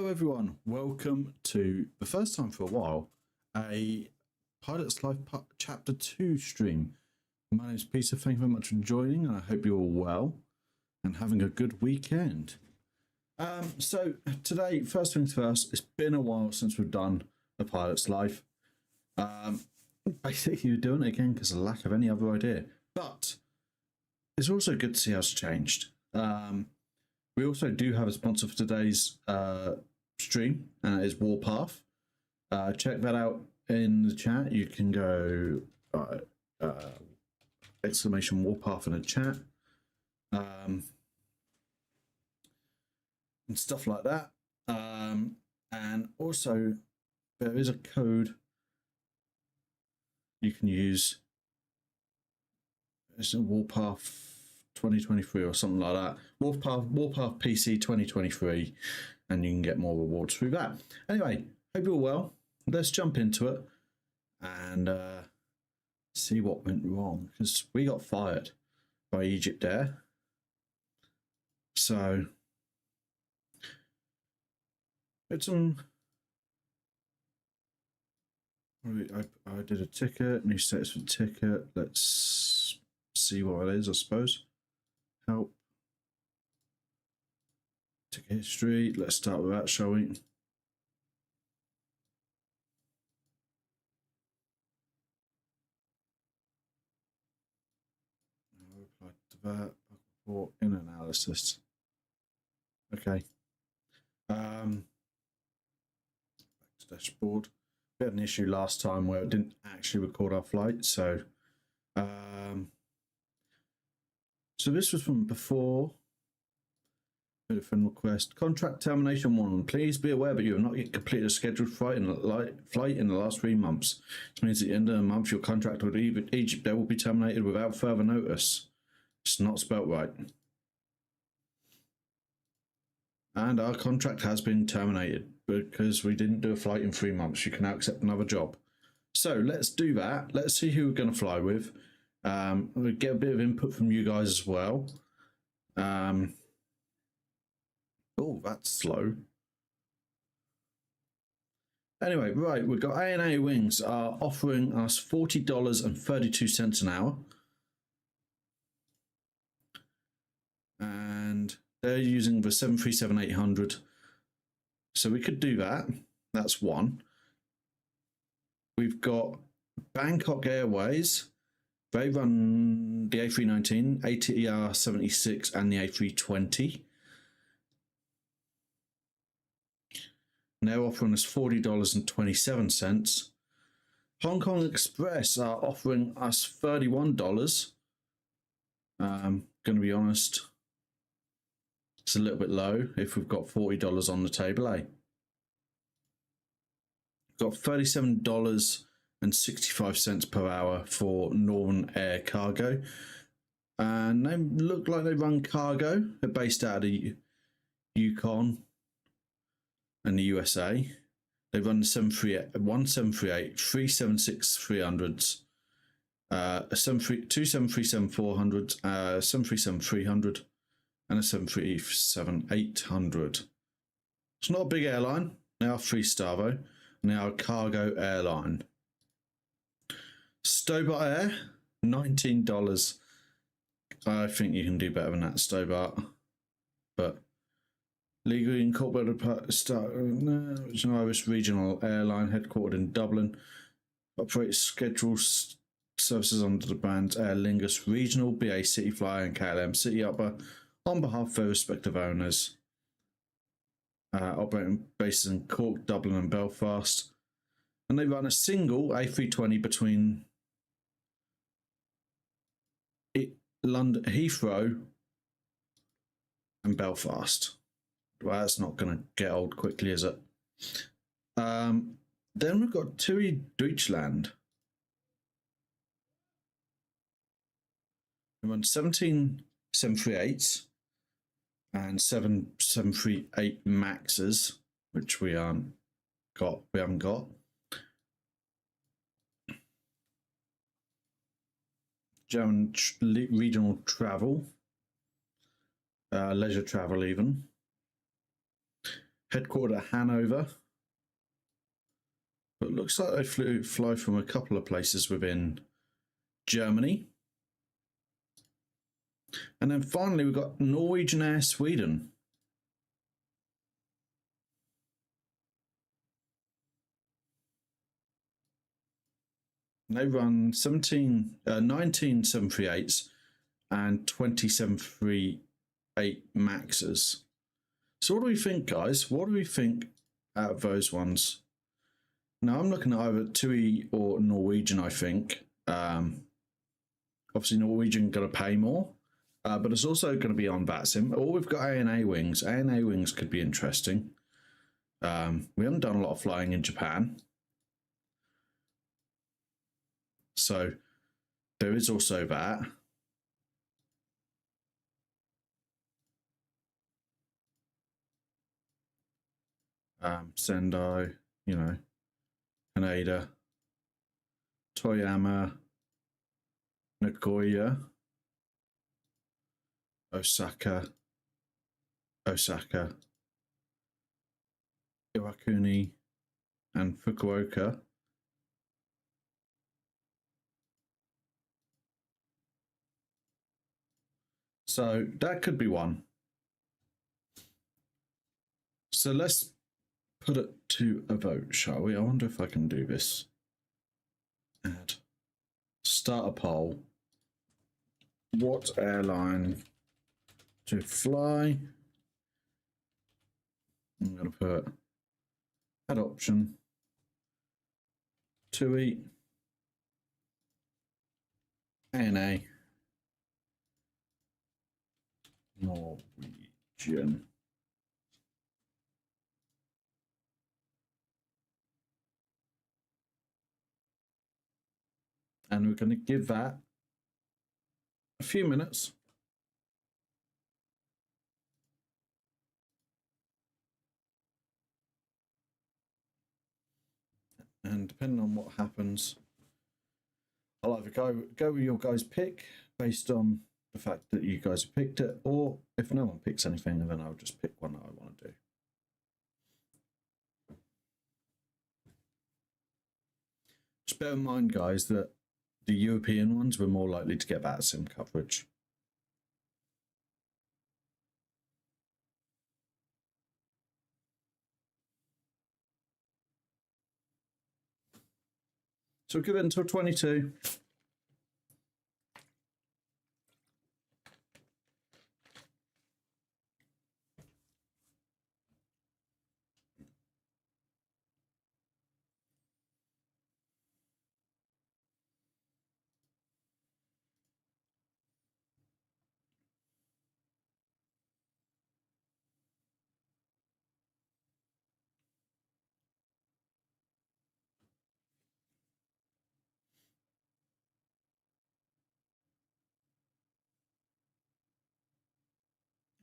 everyone, welcome to the first time for a while a Pilots Live Chapter 2 stream. My name is Peter, thank you very much for joining and I hope you're all well and having a good weekend. So today, first things first, it's been a while since we've done a Pilots Live. Basically we're doing it again because of the lack of any other idea, but it's also good to see how it's changed. We also do have a sponsor for today's stream, and it is Warpath. Check that out in the chat. You can go exclamation Warpath in the chat and stuff like that. And also there is a code you can use. It's a Warpath 2023 or something like that. Warpath PC 2023, and you can get more rewards through that. Anyway, hope you're well. Let's jump into it and see what went wrong, because we got fired by Egypt Air. So it's some. I did a ticket, new status for ticket. Let's see what it is, I suppose. Help. Ticket history. Let's start with that, shall we? I replied to that. Report in analysis. Okay. Back to dashboard. We had an issue last time where it didn't actually record our flight, so so this was from before. A friend request. Contract termination 1. Please be aware that you have not yet completed a scheduled flight in the last 3 months. This means at the end of the month your contract with Egypt Air will be terminated without further notice. It's not spelt right. And our contract has been terminated because we didn't do a flight in 3 months. You can now accept another job. So let's do that. Let's see who we're going to fly with. We'll get a bit of input from you guys as well. Oh, that's slow. Anyway, right, we've got ANA Wings are offering us $40.32 an hour. And they're using the 737-800. So we could do that. That's one. We've got Bangkok Airways. They run the A319, ATR 76 and the A320. And they're offering us $40.27. Hong Kong Express are offering us $31. Going to be honest, it's a little bit low if we've got $40 on the table, eh? Got $37.65 per hour for Northern Air Cargo. And they look like they run cargo. They're based out of Yukon and the USA. They run 738, 3 767-300s, two 737-400s, 737-300, and a 737-800. It's not a big airline. They are 3-star though, and they are a cargo airline. Stobart Air, $19. I think you can do better than that, Stobart, but legally incorporated Irish regional airline headquartered in Dublin, operates scheduled services under the brands Aer Lingus Regional, BA City Flyer and KLM City Upper on behalf of their respective owners. Operating bases in Cork, Dublin and Belfast. And they run a single A320 between London Heathrow and Belfast. Well, that's not going to get old quickly, is it? Then we've got TUI Deutschland. We run 17 738s and 7 738 Maxes, which we haven't got. German regional travel, leisure travel even. headquarter Hanover. But it looks like they fly from a couple of places within Germany. And then finally, we've got Norwegian Air Sweden. They run 19 738s and 20 738 Maxes. So what do we think, guys? What do we think out of those ones? Now, I'm looking at either TUI or Norwegian, I think. Obviously, Norwegian going to pay more, but it's also going to be on Vatsim. Or we've got ANA wings. ANA wings could be interesting. We haven't done a lot of flying in Japan. So there is also that. Sendai, you know, Haneda, Toyama, Nagoya, Osaka, Iwakuni, and Fukuoka. So that could be one. So let's put it to a vote, shall we? I wonder if I can do this. Add. Start a poll. What airline to fly? I'm going to put add option. TUI. ANA. Norwegian. And we're going to give that a few minutes. And depending on what happens, I'll either go with your guys' pick based on the fact that you guys have picked it, or if no one picks anything, then I'll just pick one that I want to do. Just bear in mind, guys, that the European ones were more likely to get that sim coverage. So we'll give it until 22.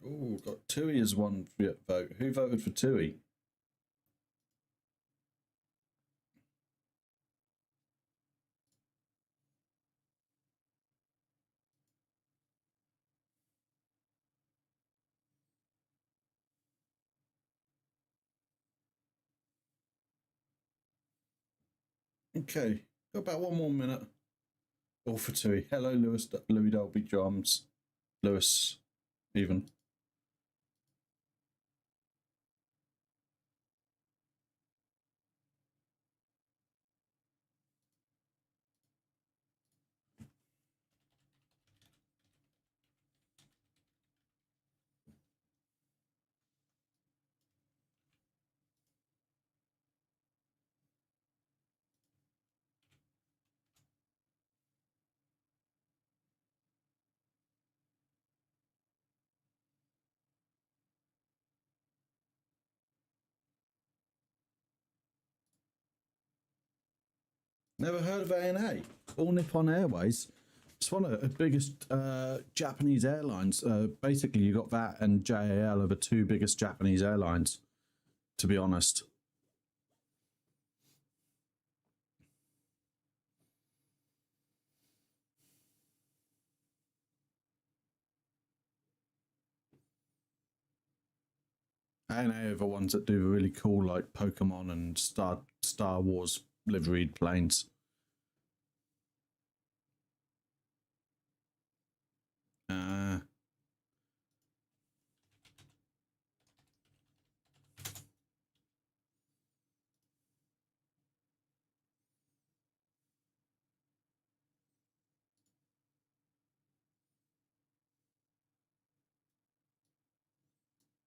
Oh, got TUI as one vote. Who voted for TUI? Okay, got about 1 more minute. All for TUI. Hello, Louis Dolby Drums. Lewis, even. Never heard of ANA. All Nippon Airways. It's one of the biggest Japanese airlines. Basically, you got that and JAL are the two biggest Japanese airlines, to be honest. ANA are the ones that do the really cool, like Pokemon and Star Wars liveried planes.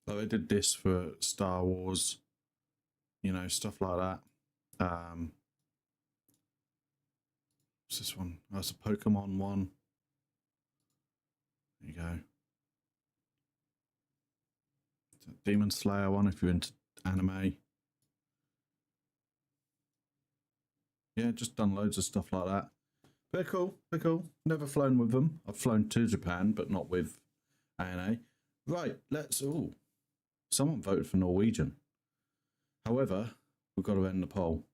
So they did this for Star Wars, you know, stuff like that. What's this one? That's a Pokemon one. There you go. Demon Slayer one if you're into anime. Yeah, just done loads of stuff like that. They're cool. They're cool. Never flown with them. I've flown to Japan, but not with ANA. Right, let's. Oh, someone voted for Norwegian. However, we've got to end the poll.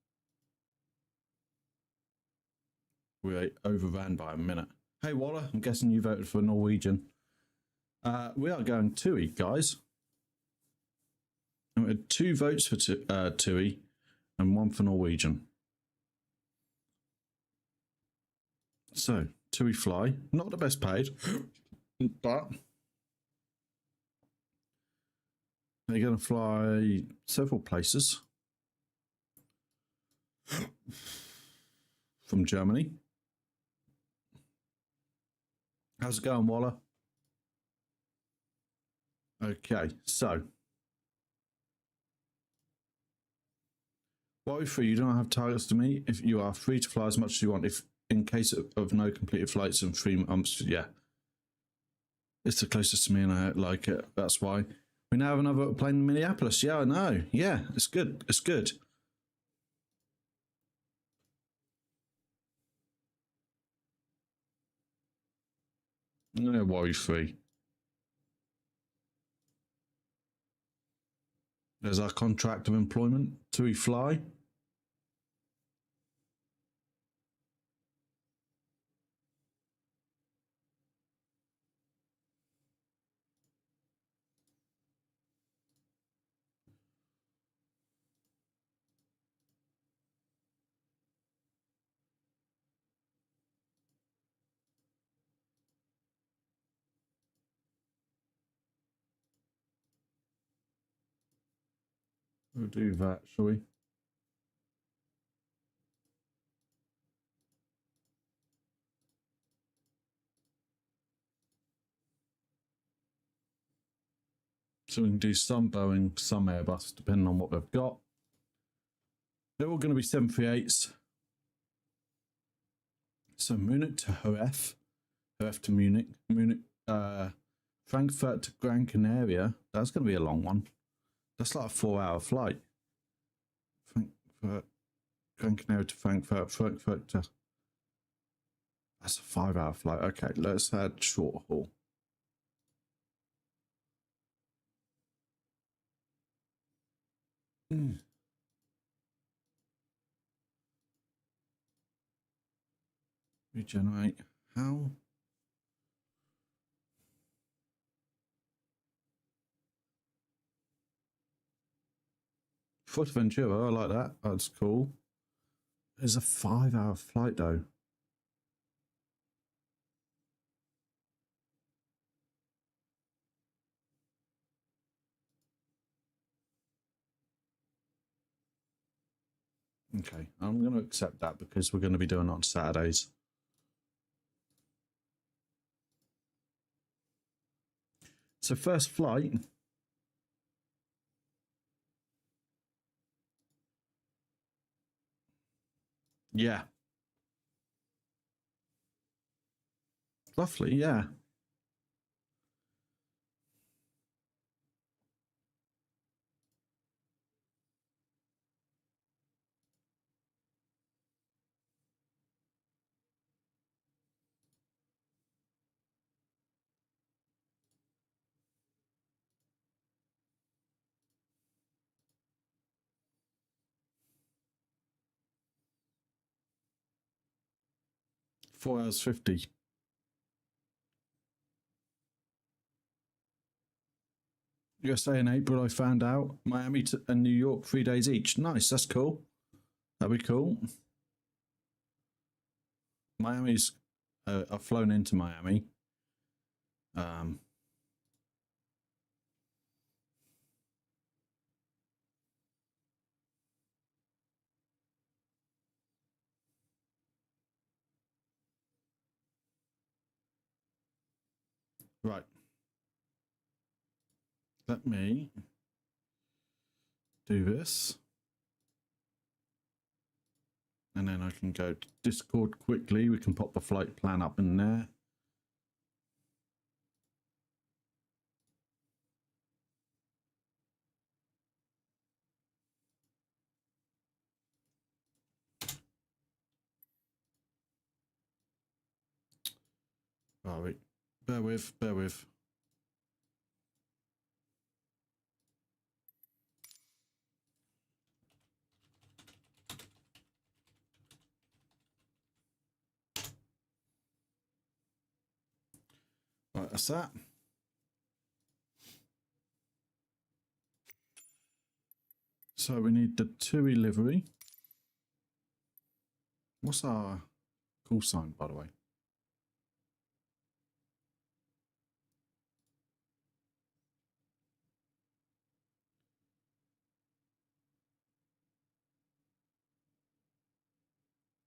We overran by a minute. Hey, Waller, I'm guessing you voted for Norwegian. We are going TUI, guys. And we had 2 votes for TUI and 1 for Norwegian. So, TUI Fly, not the best paid, but they're going to fly several places from Germany. How's it going, Waller? Okay, so worry free, you don't have targets to meet. If you are free to fly as much as you want, if in case of no completed flights in 3 months, yeah. It's the closest to me and I like it. That's why. We now have another plane in Minneapolis. Yeah, I know. Yeah, it's good. It's good. No worry free. There's our contract of employment. TUI Fly. We'll do that, shall we? So we can do some Boeing, some Airbus, depending on what they've got. They're all going to be 738s. So Munich to Hof, Hof to Munich, Frankfurt to Gran Canaria. That's going to be a long one. That's like a 4-hour flight. Frankfurt, Gran Canaria to Frankfurt, Frankfurt to... That's a 5-hour flight. Okay, let's add short haul. Regenerate. How? Fuerteventura, I like that. That's cool. There's a 5-hour flight though. Okay, I'm going to accept that because we're going to be doing it on Saturdays. So first flight. Yeah. Roughly, yeah. Four hours 50. USA in April, I found out. Miami and New York, 3 days each. Nice, that's cool. That'd be cool. Miami's, I've flown into Miami. Right. Let me do this. And then I can go to Discord quickly. We can pop the flight plan up in there. Oh, wait. Bear with. Right, that's that. So we need the TUI livery. What's our call sign, by the way?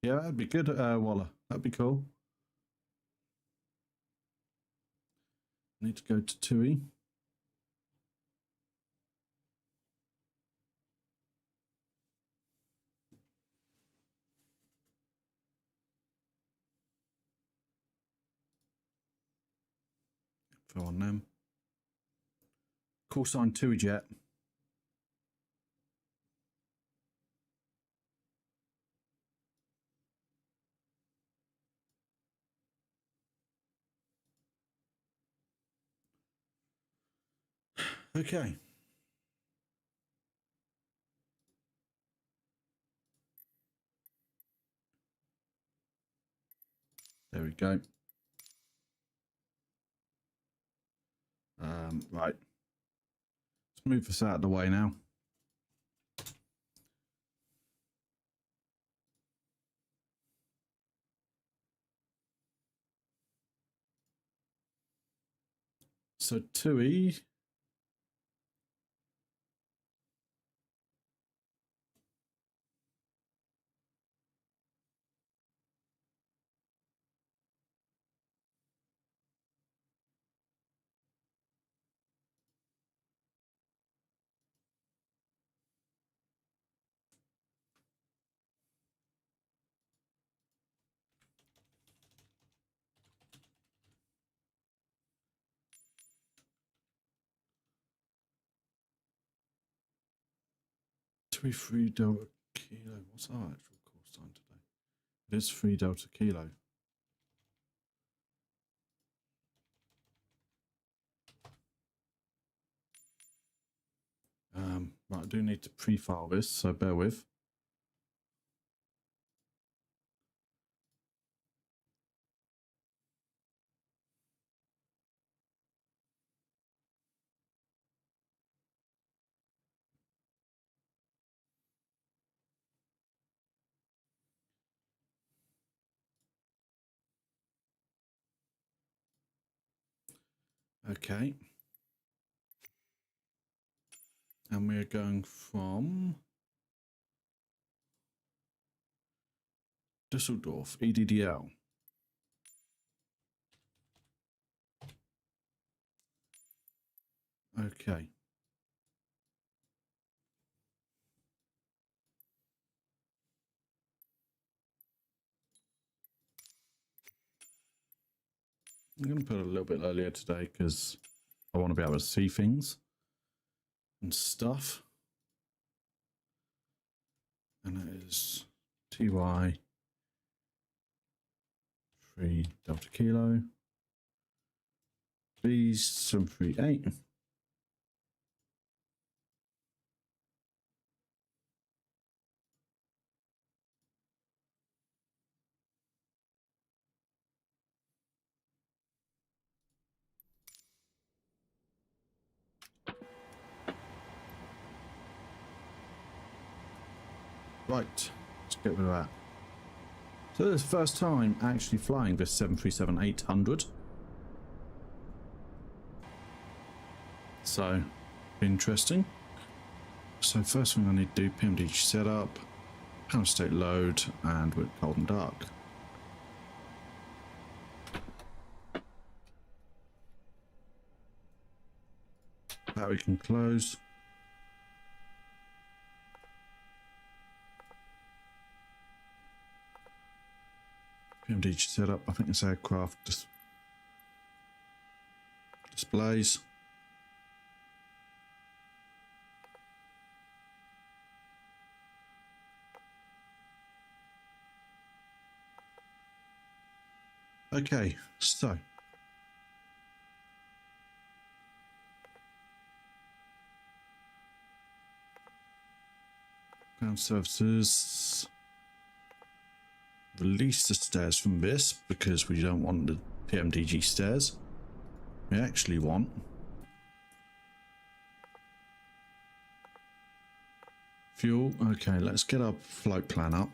Yeah, that'd be good, Waller. That'd be cool. Need to go to TUI. Go on them. Call sign TUI jet. Okay. There we go. Right. Let's move this out of the way now. So TUI. TUI 3 Delta Kilo. What's our actual call sign today? It is 3 Delta Kilo. Right, I do need to pre-file this, so bear with. Okay. And we are going from Düsseldorf, EDDL. Okay. I'm going to put it a little bit earlier today because I want to be able to see things and stuff. And that is TY 3 Delta Kilo. B's 738. Right, let's get rid of that. So this is the first time actually flying this 737-800. So, interesting. So first thing I need to do, PMDG setup, power state load, and with cold and dark. That we can close. PMDG setup, I think it's aircraft displays. Okay, so ground services. Release the stairs from this because we don't want the PMDG stairs. We actually want fuel. Okay, let's get our flight plan up.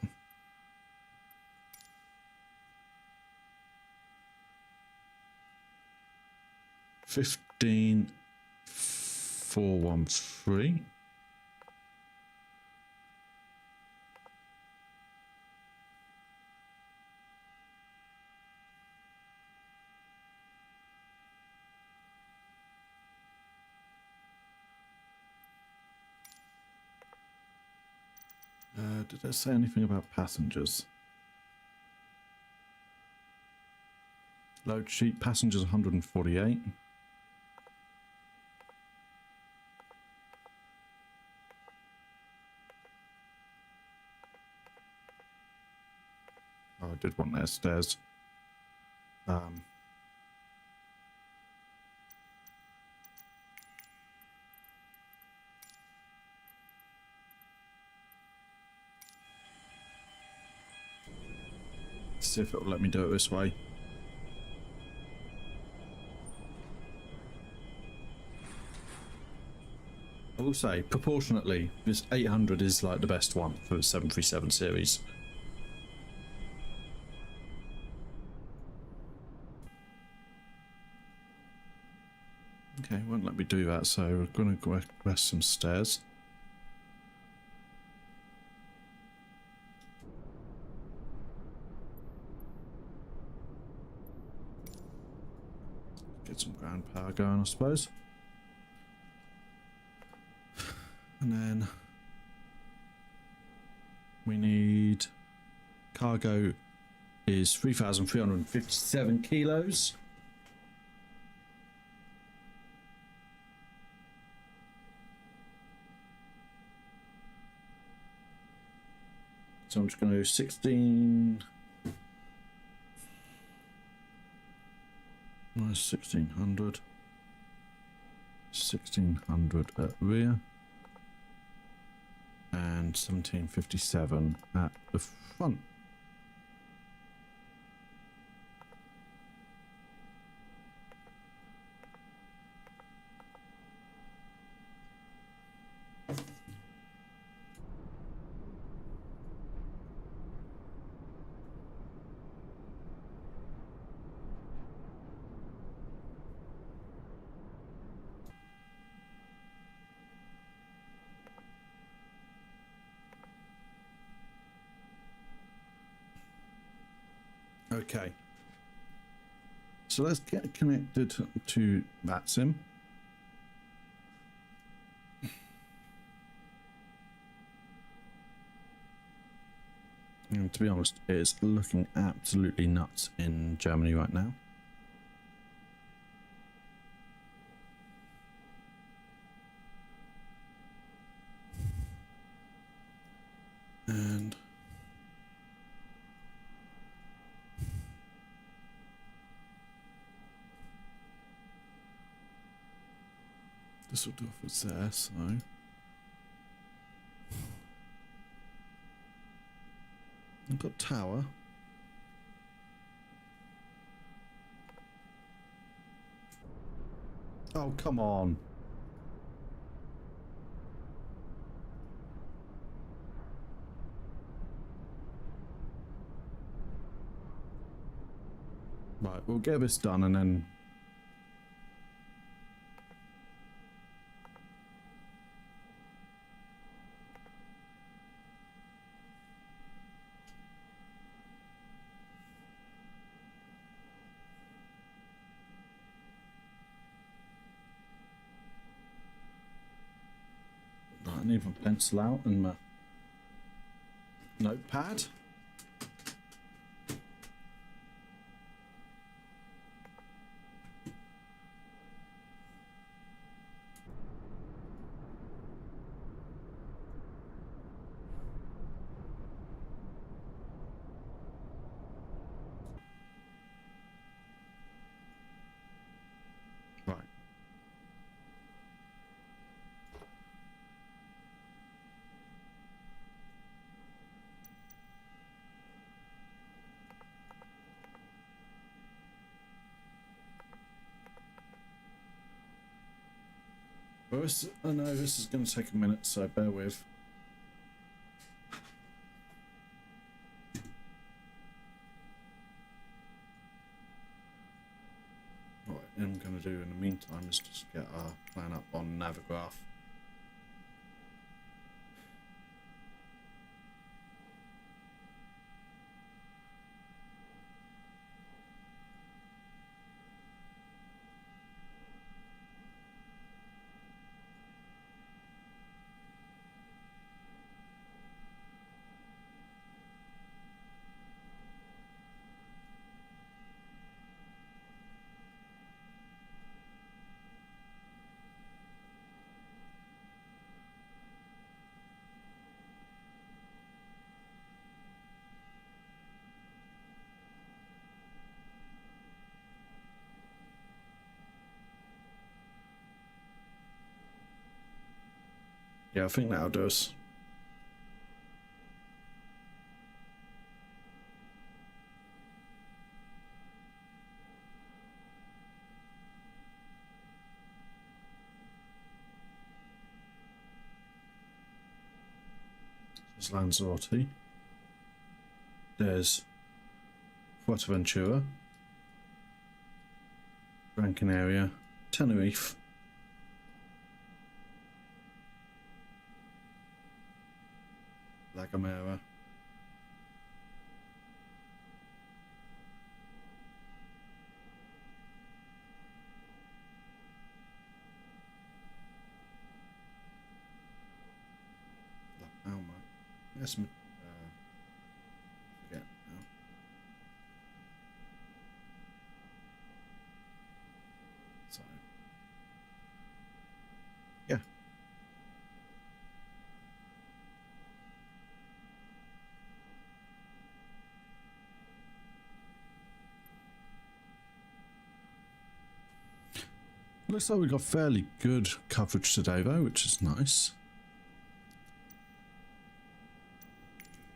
$15,413. Did I say anything about passengers? Load sheet, passengers 148. Oh, I did want their stairs. See if it'll let me do it this way. I will say, proportionately, this 800 is like the best one for the 737 series. Okay, it won't let me do that, so we're going to request some stairs. Get some ground power going, I suppose. And then we need cargo is 3,357 kilos. So I'm just going to do 16 minus 1600, 1600 at rear, and 1757 at the front. Okay, so let's get connected to Vatsim. And to be honest, it's looking absolutely nuts in Germany right now. And this will do it for there, so I've got tower. Oh, come on. Right, we'll get this done and then... I need my pencil out and my notepad. Right. I know this is going to take a minute, so bear with. What I'm going to do in the meantime is just get our plan up on Navigraph. Yeah, I think that'll do us. There's Lanzarote. There's Fuerteventura, Gran Canaria, Tenerife, La Gomera, La Palma. Yes, forget now. So, yeah. Looks like we got fairly good coverage today though, which is nice.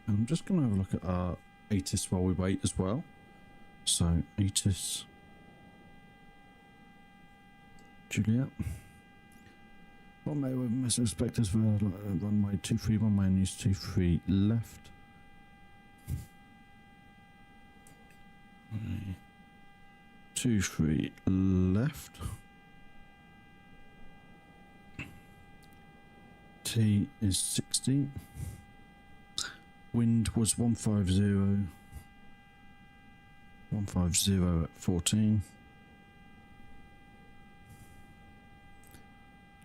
I'm just going to have a look at our ATIS while we wait as well. So ATIS Juliet. One way with missile inspectors for runway 231, man use 23 left. 23 left. T is 60. Wind was 150. 150 at 14.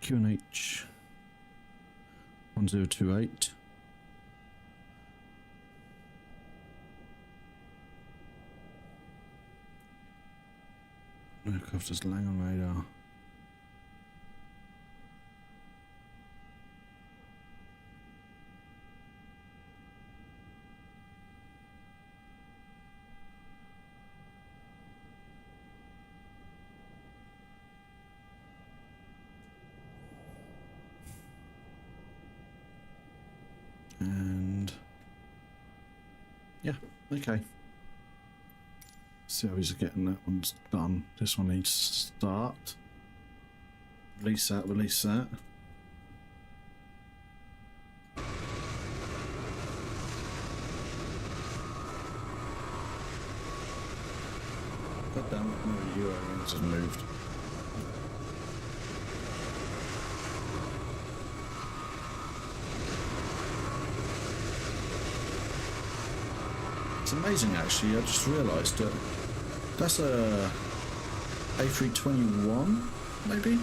QNH 1028. Aircraft is lying on radar. And yeah, okay. See how he's getting that one's done. This one needs to start. Release that, release that. Damn it, no, Euro has moved. It's amazing actually, I just realised that that's a A321 maybe?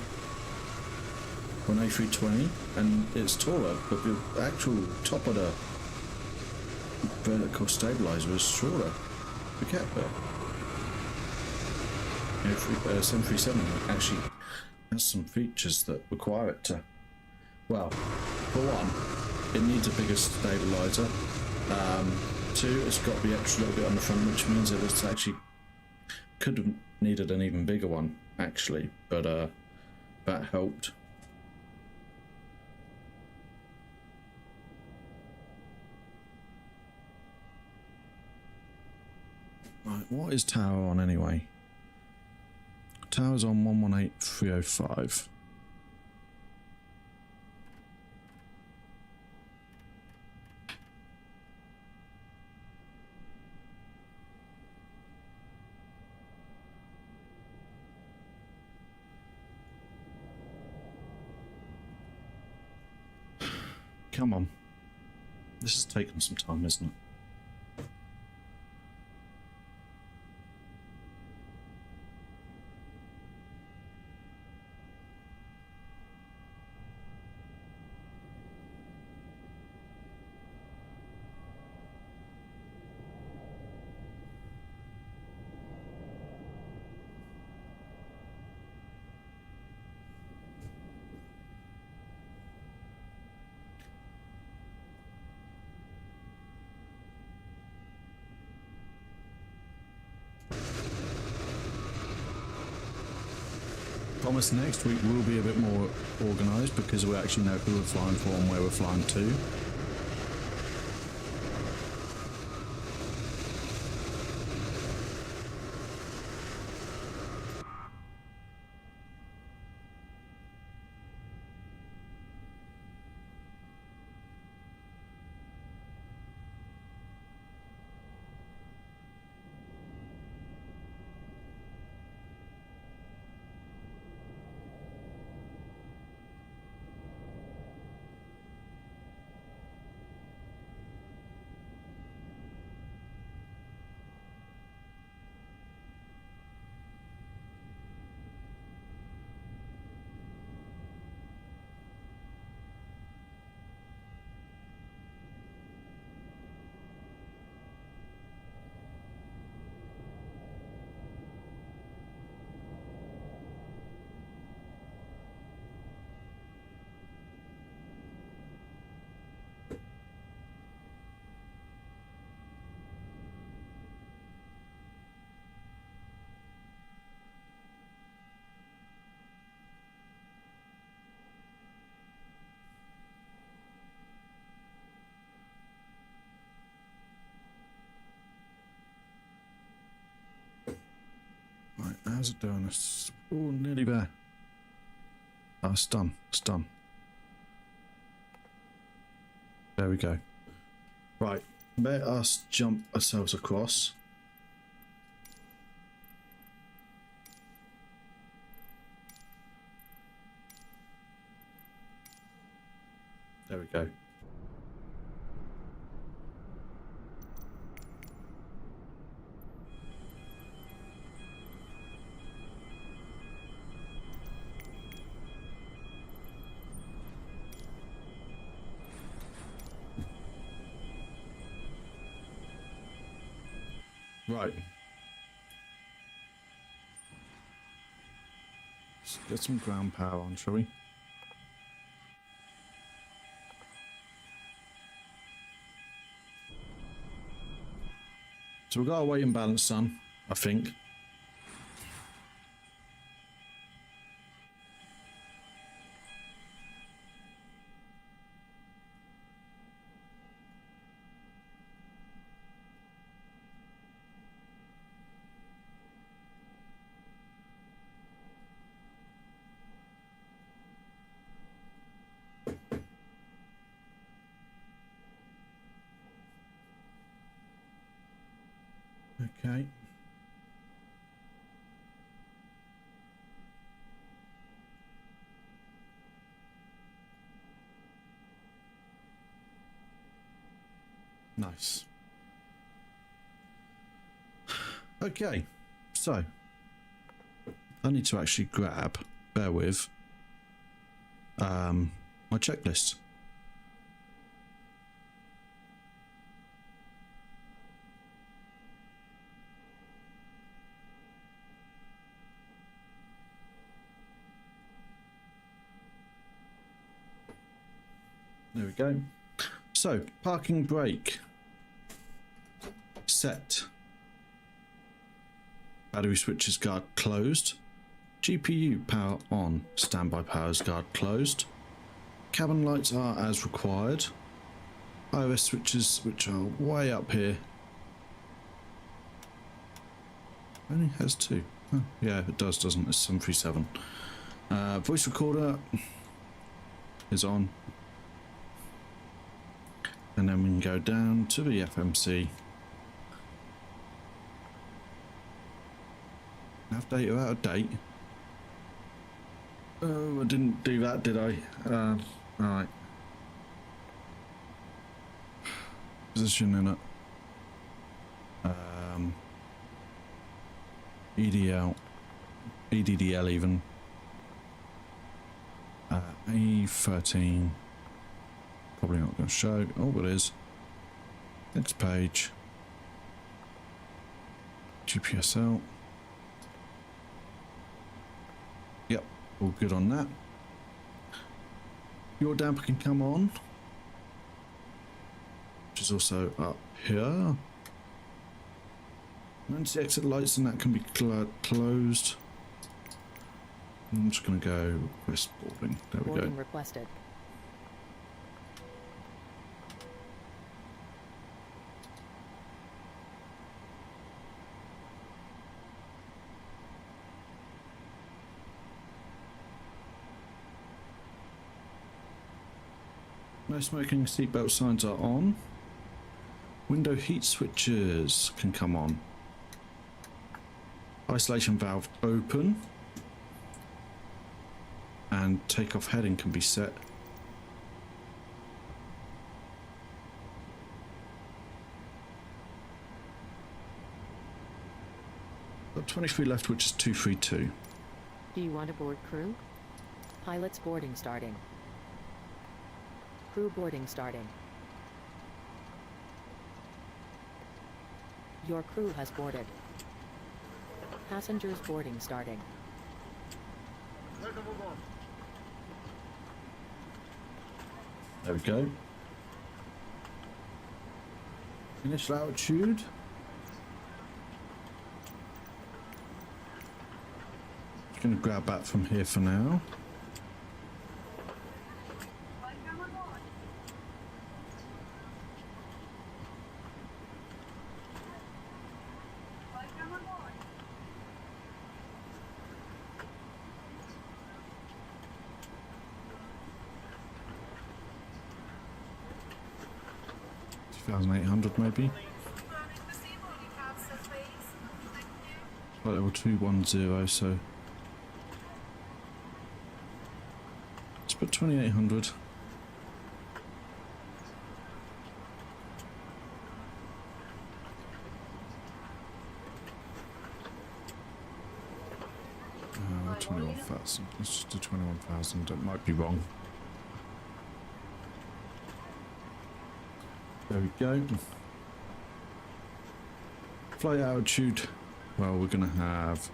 Or an A320, and it's taller, but the actual top of the vertical stabilizer is shorter. Forget that. 737 actually has some features that require it to, well, for one, it needs a bigger stabilizer. Two, it's got the extra little bit on the front, which means that it's actually could have needed an even bigger one actually, but that helped. Right, what is tower on anyway? Tower's on 118305. Come on. This has taken some time, isn't it? Promise next week will be a bit more organised because we actually know who we're flying for and where we're flying to. Right, how's it doing? It's nearly there. Oh, it's done. It's done. There we go. Right, let us jump ourselves across. There we go. Right. Let's get some ground power on, shall we? So we've got a weight and balance done, I think. Okay. Nice. Okay, so I need to actually grab, bear with, my checklist. There we go. So, parking brake set. Battery switches guard closed. GPU power on. Standby powers guard closed. Cabin lights are as required. iOS switches, which are way up here. Only has two. Oh, yeah, it does, doesn't it? It's 737. Voice recorder is on. And then we can go down to the FMC. Nav data out of date. Oh, I didn't do that, did I? Right. Position in it. EDL. EDDL even. A13. Probably not going to show. Oh, it is. Next page. GPSL. Yep, all good on that. Your damper can come on, which is also up here. Emergency exit lights and that can be closed. I'm just going to go request boarding. There we go. Boarding requested. No smoking, seatbelt signs are on. Window heat switches can come on. Isolation valve open. And takeoff heading can be set. Got 23 left, which is 232. Do you want to board crew? Pilots boarding starting. Crew boarding starting. Your crew has boarded. Passengers boarding starting. There we go. Initial altitude. Just going to grab that from here for now. Maybe. Right, level 210, so let's put 2800. Oh, 21,000. Let's just do 21,000. It might be wrong. There we go. Flight altitude, well, we're going to have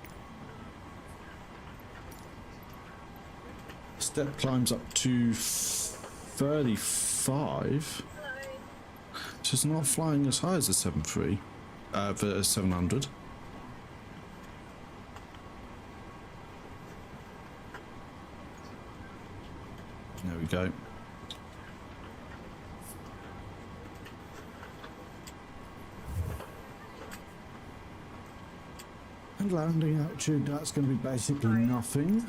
step climbs up to 35, so it's not flying as high as the 700. There we go. And landing altitude, that's going to be basically nothing.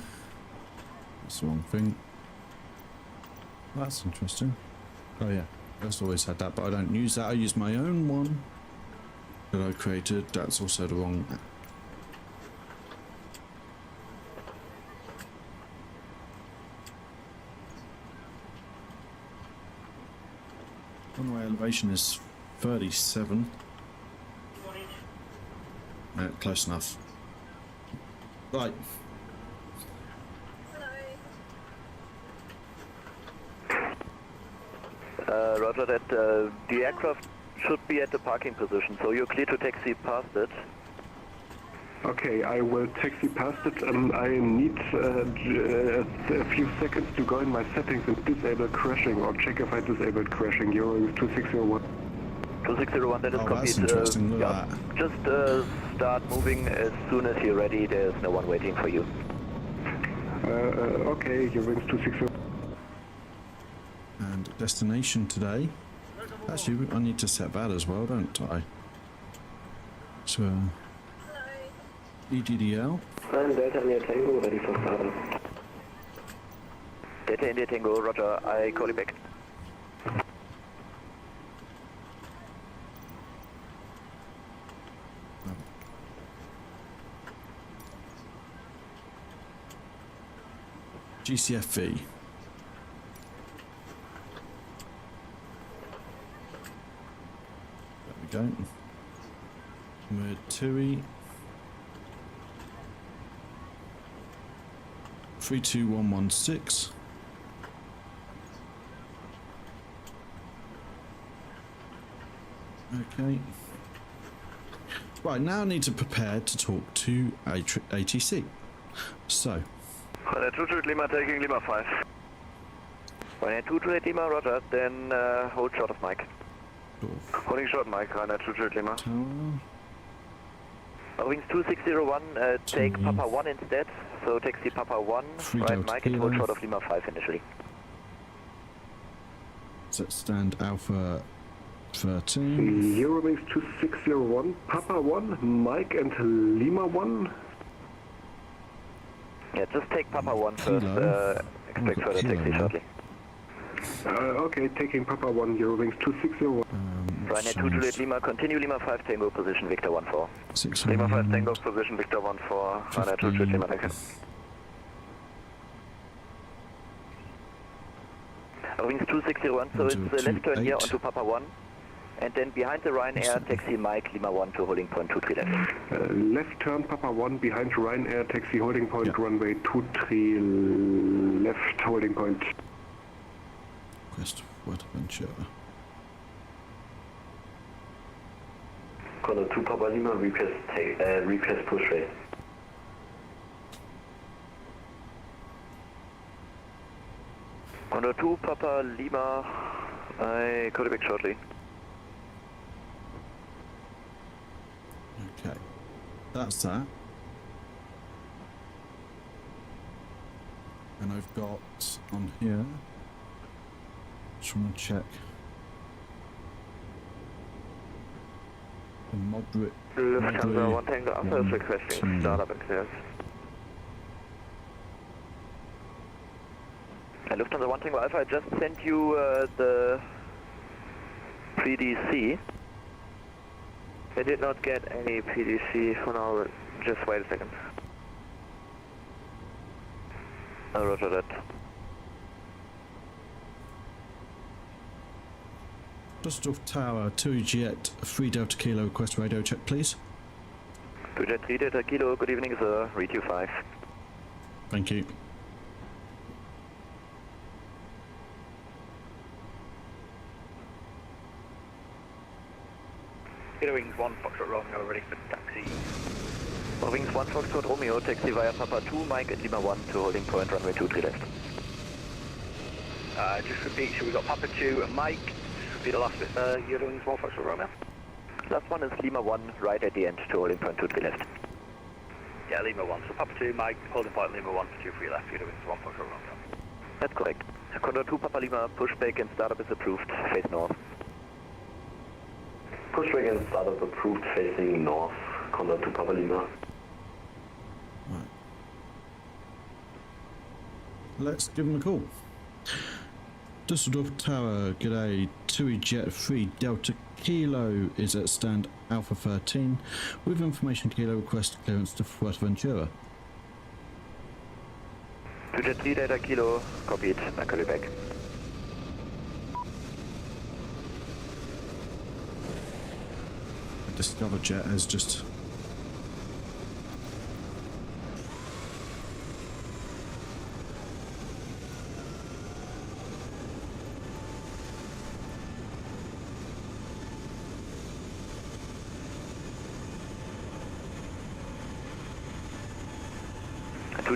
That's the wrong thing. That's interesting. Oh yeah, that's always had that, but I don't use that. I use my own one that I created. That's also the wrong. Runway elevation is 37. Close enough. Right. Roger that. The aircraft should be at the parking position, so you're clear to taxi past it. Okay, I will taxi past it. I need a few seconds to go in my settings and disable crashing, or check if I disabled crashing. Eurowings 2601. 2601, that is Oh, copied. that's interesting. Look Yeah, at that. just start moving as soon as you're ready. There's no one waiting for you. Okay, Eurowings 2601. And destination today. Actually, I need to set that as well, don't I? So, EDDL. I'm Delta India Tango, ready for startup. Delta India Tango, roger. I call you back. GCFV. There we go. We're TUI 32116. Okay. Right, now I need to prepare to talk to ATC. So. 122 Lima taking Lima 5. 122 Lima, roger. Then hold short of mic. Holding short mic, 122 Lima. Tower. Wings 2601, take Papa 1 instead. So taxi Papa 1, right mic, and hold short of Lima 5 initially. Set stand Alpha 13. Eurowings 2601, Papa 1, Mike and Lima 1. Yeah, just take Papa 1 first, expect further taxi shortly. Okay, taking Papa 1, Eurowings 2601. Ryanair 2 Juliet Lima, continue Lima 5 Tango, position Victor 14. 6 Lima 5 Tango, position Victor 14, Ryanair 2 Juliet Lima, thank you. Wings 2601, so it's a left turn here onto Papa 1. And then behind the Ryanair, taxi Mike Lima 1 to holding point 23 left. Left turn Papa 1 behind Ryanair, taxi holding point, runway 23 left holding point. Request what adventure. Condor 2 Papa Lima, request push rate. Condor 2 Papa Lima, I call you back shortly. Okay, that's that. And I've got on here, just want to check the moderate. Lufthansa 1 Tango Alpha is requesting startup and clearance. Lufthansa 1 Tango Alpha, I just sent you the PDC. I did not get any PDC for now, just wait a second. Roger that. Düsseldorf Tower, 2 Jet, 3 Delta Kilo, request radio check please. 2 Jet 3 Delta Kilo, good evening sir, read you 5. Thank you. Wings 1 Foxtrot Romeo ready for taxi. Wings 1 Foxtrot Romeo, taxi via Papa 2, Mike and Lima 1 to holding point runway 23 left. Just repeat, so we've got Papa 2 and Mike. Just repeat the last bit, Wings 1 Foxtrot Romeo. Last one is Lima 1, right at the end to holding point 23 left. Yeah, Lima 1. So Papa 2, Mike, holding point Lima 1 for 23 left, Wings 1 Foxtrot Romeo. That's correct. Condor 2 Papa Lima, pushback and startup is approved, face north. Pushback and startup approved, facing north, Condor 2 Papa Lima. Right. Let's give them a call. Düsseldorf Tower, g'day, 2 Jet 3 Delta Kilo is at stand Alpha 13 with information Kilo request clearance to Fuerteventura. 2 Jet 3 Delta Kilo, copied, I call you back. Discover Jet has just...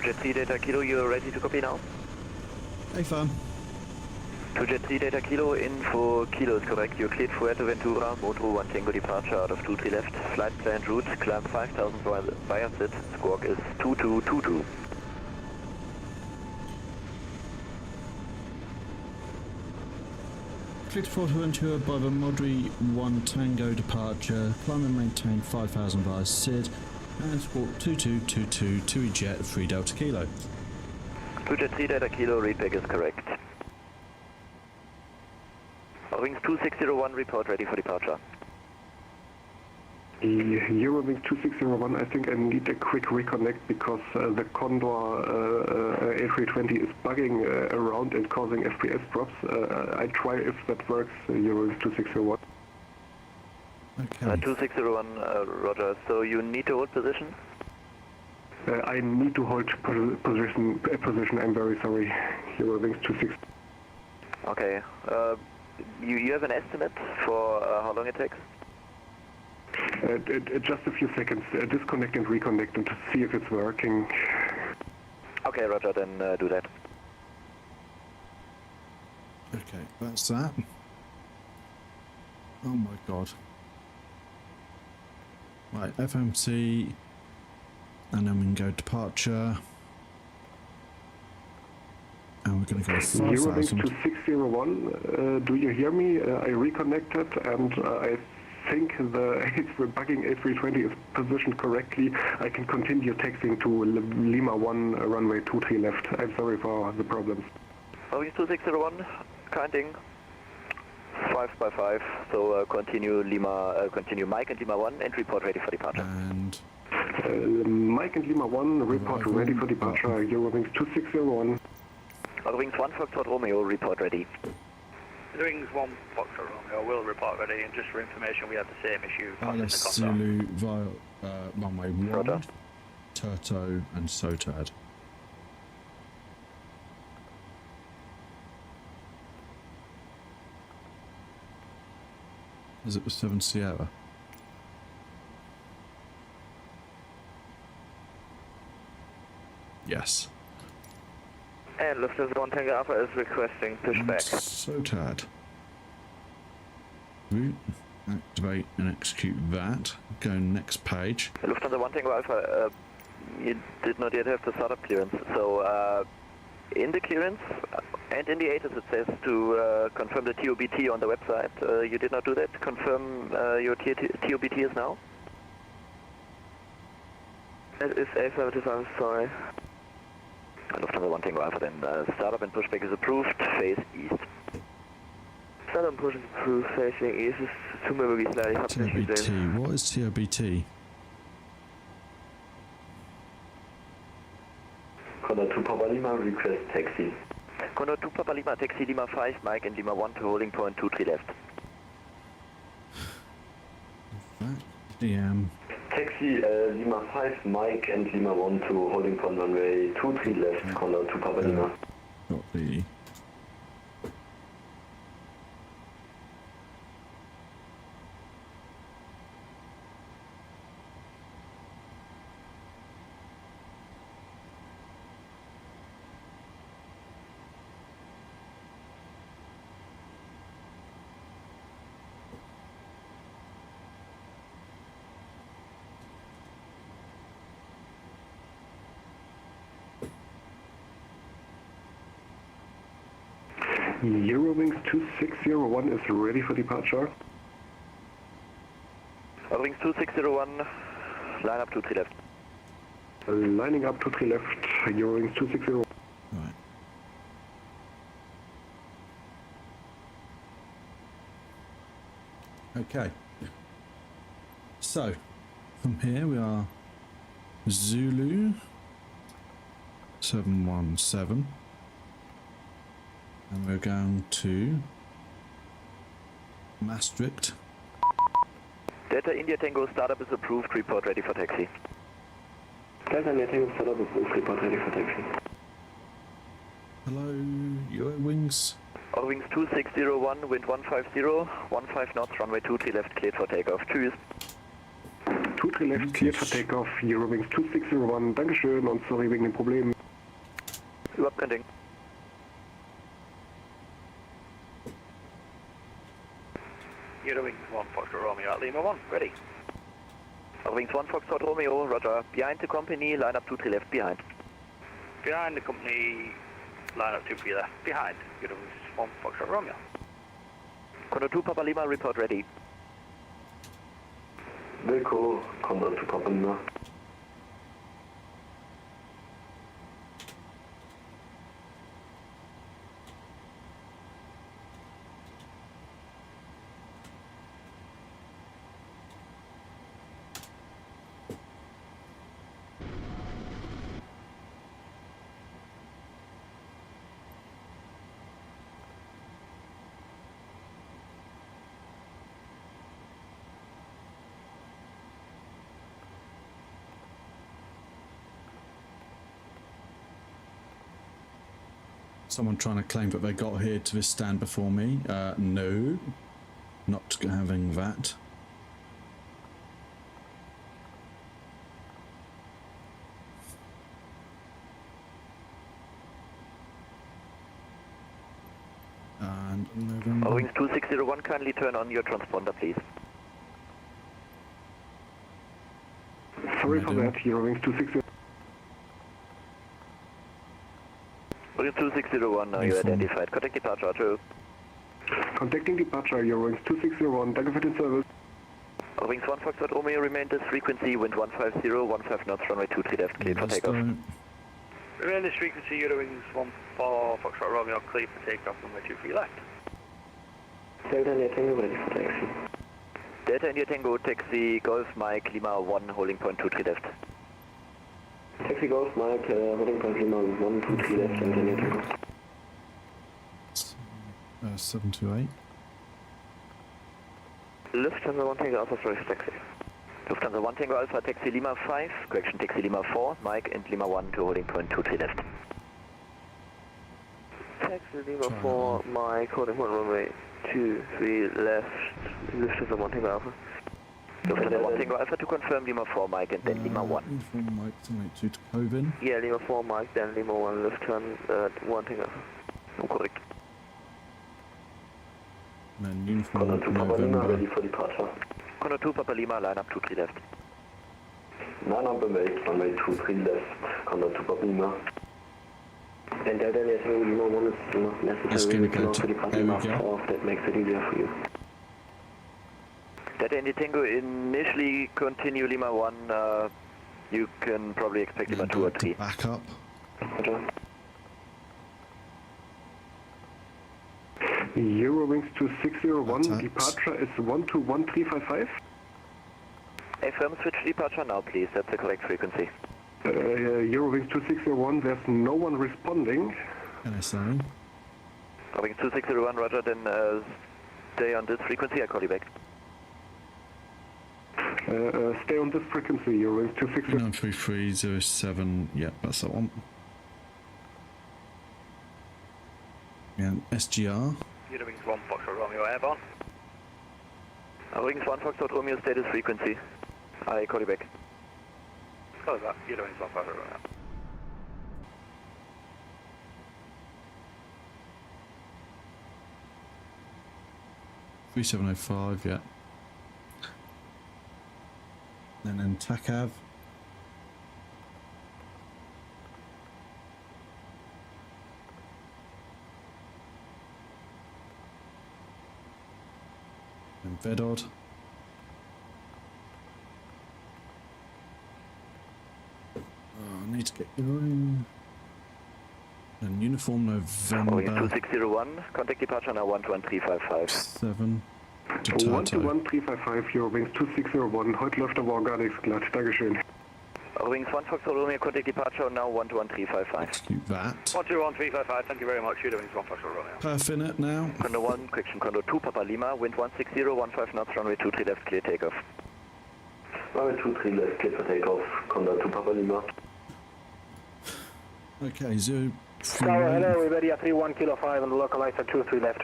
Jet 3 Data Kilo, you're ready to copy now? Hey, firm. Jet 3 Data Kilo, info Kilo is correct. You're cleared for Fuerteventura, Moto 1 Tango departure out of 23 left. Flight planned route, climb 5000 via sit. Squawk is 2222. Cleared for Fuerteventura by the Modri 1 Tango departure. Climb and maintain 5000 via SID. And squawk 2222 2 Jet 3 Delta Kilo. Jet 3 Data Kilo, readback is correct. Wings 2601, report ready for departure. Eurowings 2601, I think I need a quick reconnect because the Condor A320 is bugging around and causing FPS drops. I try if that works, Eurowings 2601. Okay. 2601, roger. So you need to hold position? I need to hold position, I'm very sorry. Eurowings 26. Okay. You have an estimate for how long it takes? Just a few seconds. Disconnect and reconnect and to see if it's working. Okay, roger, then do that. Okay, that's that. Oh my god. Right, FMC, and then we can go departure. And we're going to go 5000. Eurowings 2601, do you hear me? I reconnected and I think the bugging A320 is positioned correctly. I can continue taxiing to Lima 1 runway 23 left. I'm sorry for the problems. Wings 2601, counting 5 by 5. So continue Mike and Lima 1 and report ready for departure. And Mike and Lima 1, report ready for departure. Eurowings 2601. Wings 1 Foxtrot Romeo, report ready. Wings 1 Foxtrot Romeo will report ready, and just for information, we have the same issue in the Condor. Zulu via runway 1, Roger. Turto and Sotad. Is it the 7 Sierra? Yes. And Lufthansa 1 Tango Alpha is requesting pushback. Sotad. Route. Activate and execute that. Go next page. Lufthansa 1 Tango Alpha, you did not yet have the startup clearance. So in the clearance and in the ATIS it says to confirm the TOBT on the website. You did not do that. Confirm your TOBT is now. It is affirmative, I'm sorry. Lufthansa 1 Tango Alpha, then startup and pushback is approved, face east. Startup and push is approved, facing east. Es tut mir wirklich leid, ich hab's nicht gesehen. TOBT, what is TOBT? Condor 2 Papa Lima, request taxi. Condor 2 Papa Lima, taxi Lima 5, Mike and Lima 1 to holding point 23 left. DM. Taxi Lima 5, Mike and Lima 1 to holding point runway 23 left, Condor 2 Papa Lima. Got the... Eurowings 2601 is ready for departure. Wings 2601, line up 23 left. Lining up 23 left, Eurowings 2601. Right. Okay. So, from here we are Zulu 717. And we're going to Maastricht. Delta India Tango startup is approved, report ready for taxi. Delta India Tango startup is approved, report ready for taxi. Hello, Eurowings. Eurowings 2601, wind 150, 15 knots, runway 23 left, cleared for takeoff. Tschüss. 23 left, cleared for takeoff, Eurowings 2601, Dankeschön und sorry wegen den Problemen. Überhaupt kein Ding. Eurowings 1 Foxtrot Romeo at Lima 1, ready. Eurowings 1 Foxtrot Romeo, roger. Behind the company, line up 23 left, behind. Behind the company, line up 23 left, behind. Eurowings 1 Foxtrot Romeo. Condor 2 Papa Lima, report ready. Wilco, Condor 2 Papa Lima. Someone trying to claim that they got here to this stand before me. No, not having that. And November. Eurowings 2601, kindly turn on your transponder, please. Sorry for that, Eurowings 2601. Eurowings 2601, now you identified. Contact departure, Otter. Contacting departure, Eurowings 2601, danke für den Service. Eurowings 1 Foxtrot Romeo, remain this frequency, wind 150, 15 knots, runway 23 left, cleared for takeoff. Remain this frequency, Eurowings 1 Foxtrot Romeo, clear for takeoff, runway 23 left. Delta India Tango ready for taxi. Delta India Tango, taxi, Golf Mike, Lima 1, holding point 23 left. Taxi Golf Mike, holding point Lima 1, 2, 3 left, Delta India Tango. 728. Lufthansa 1 Tango Alpha, sorry for taxi. Lufthansa 1 Tango Alpha, taxi Lima 5, correction taxi Lima 4, Mike and Lima 1 to holding point 23 left. Taxi Lima 4, Mike, holding point runway 23 left, Lufthansa 1 Tango Alpha. Lufthansa 1 Tango Alpha to confirm Lima 4, Mike and then Lima 1. From Mike 282 to Covin. Yeah, Lima 4, Mike, then Lima 1, Lufthansa 1 Tango Alpha. Correct. And then uniform Condor 2 Papa Lima ready November. for departure. Condor 2 Papa Lima, line up 23 left. 9 up awake, runway 23 left, Condor 2 Papa Lima. And Delta India Tango Lima 1 is not It's necessary, gonna we can go also to- depart there we Lima go. 4 if that makes it easier for you. Delta India Tango, initially continue Lima 1, you can probably expect Lima 2 or 3. Back up. Roger. Eurowings 2601, Attacks. departure is 121355. Affirm switch departure now, please. That's the correct frequency. Eurowings 2601, there's no one responding. NSA. Eurowings 2601, roger, then stay on this frequency, I call you back. Stay on this frequency, Eurowings 2601. 93307. Yep, that's that one. And SGR. Eurowings 1 Foxtrot Romeo airborne. Eurowings 1 Foxtrot Romeo, stay this frequency. I call you back. Close that, Eurowings 1 Foxtrot Romeo. Three 3705, yeah. And then TACAV. And VEDOD. I need to get going. And uniform Eurowings November 2601, contact departure now 11355. 7 to 121355, Eurowings 2601, heute läuft der War gar nichts glatt, Dankeschön. Eurowings 1 Foxtrot Romeo, contact departure now 11355. Execute that. 121355, thank you very much, Eurowings 1 Foxtrot Romeo. Perfect it now. Condor 1, correction, Condor 2 Papa Lima, wind 160, 15 knots, runway 23 left, clear takeoff. Runway 23 left, cleared for takeoff. Condor 2 Papa Lima. Okay, 0. Tower, hello, Iberia 31 Kilo 5 on the localizer 23 left.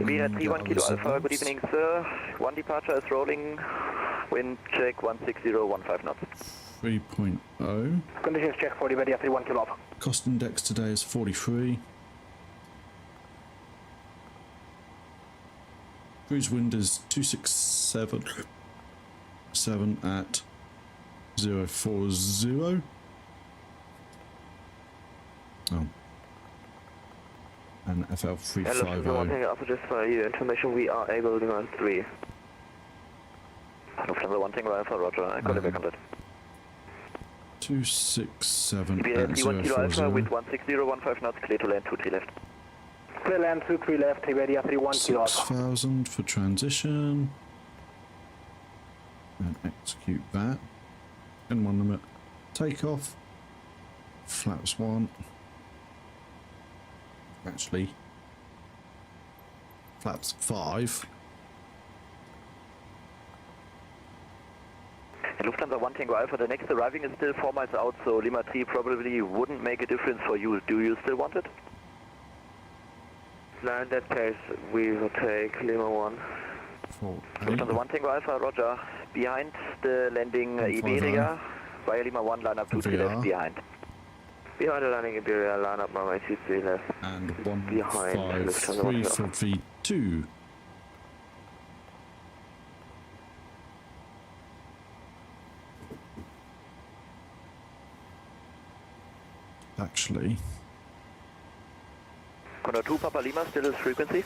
Iberia 31 Kilo Alpha, good evening, sir. One departure is rolling. Wind check 16015 knots. 3.0. Conditions check for Iberia 31 Kilo Alpha. Cost index today is 43. Cruise wind is 267 at 040. Oh. And FL 350. Alpha, just for your information, we are able to run 3. Lufthansa 1 Tango Alpha, roger, I call it back on that. 267 Iberia at 31 Kilo Alpha with 040. 16015 knots, clear to land 23 left. Clear land 23 left, Iberia 31 Kilo Alpha. 6,000 for transition. And execute that. And 1 limit. Takeoff. Flaps 1. Actually, flaps 5. Lufthansa 1 Tango Alpha, the next arriving is still 4 miles out, so Lima 3 probably wouldn't make a difference for you. Do you still want it? No, in that case, we will take Lima 1. 4, Lufthansa 1 Tango Alpha, roger. Behind the landing Iberia, via Lima 1, line up 23 left behind. Behind the landing Iberia, line up runway 23 left. And Behind 153 for V2. Actually, Condor 2 Papa Lima, still is frequency.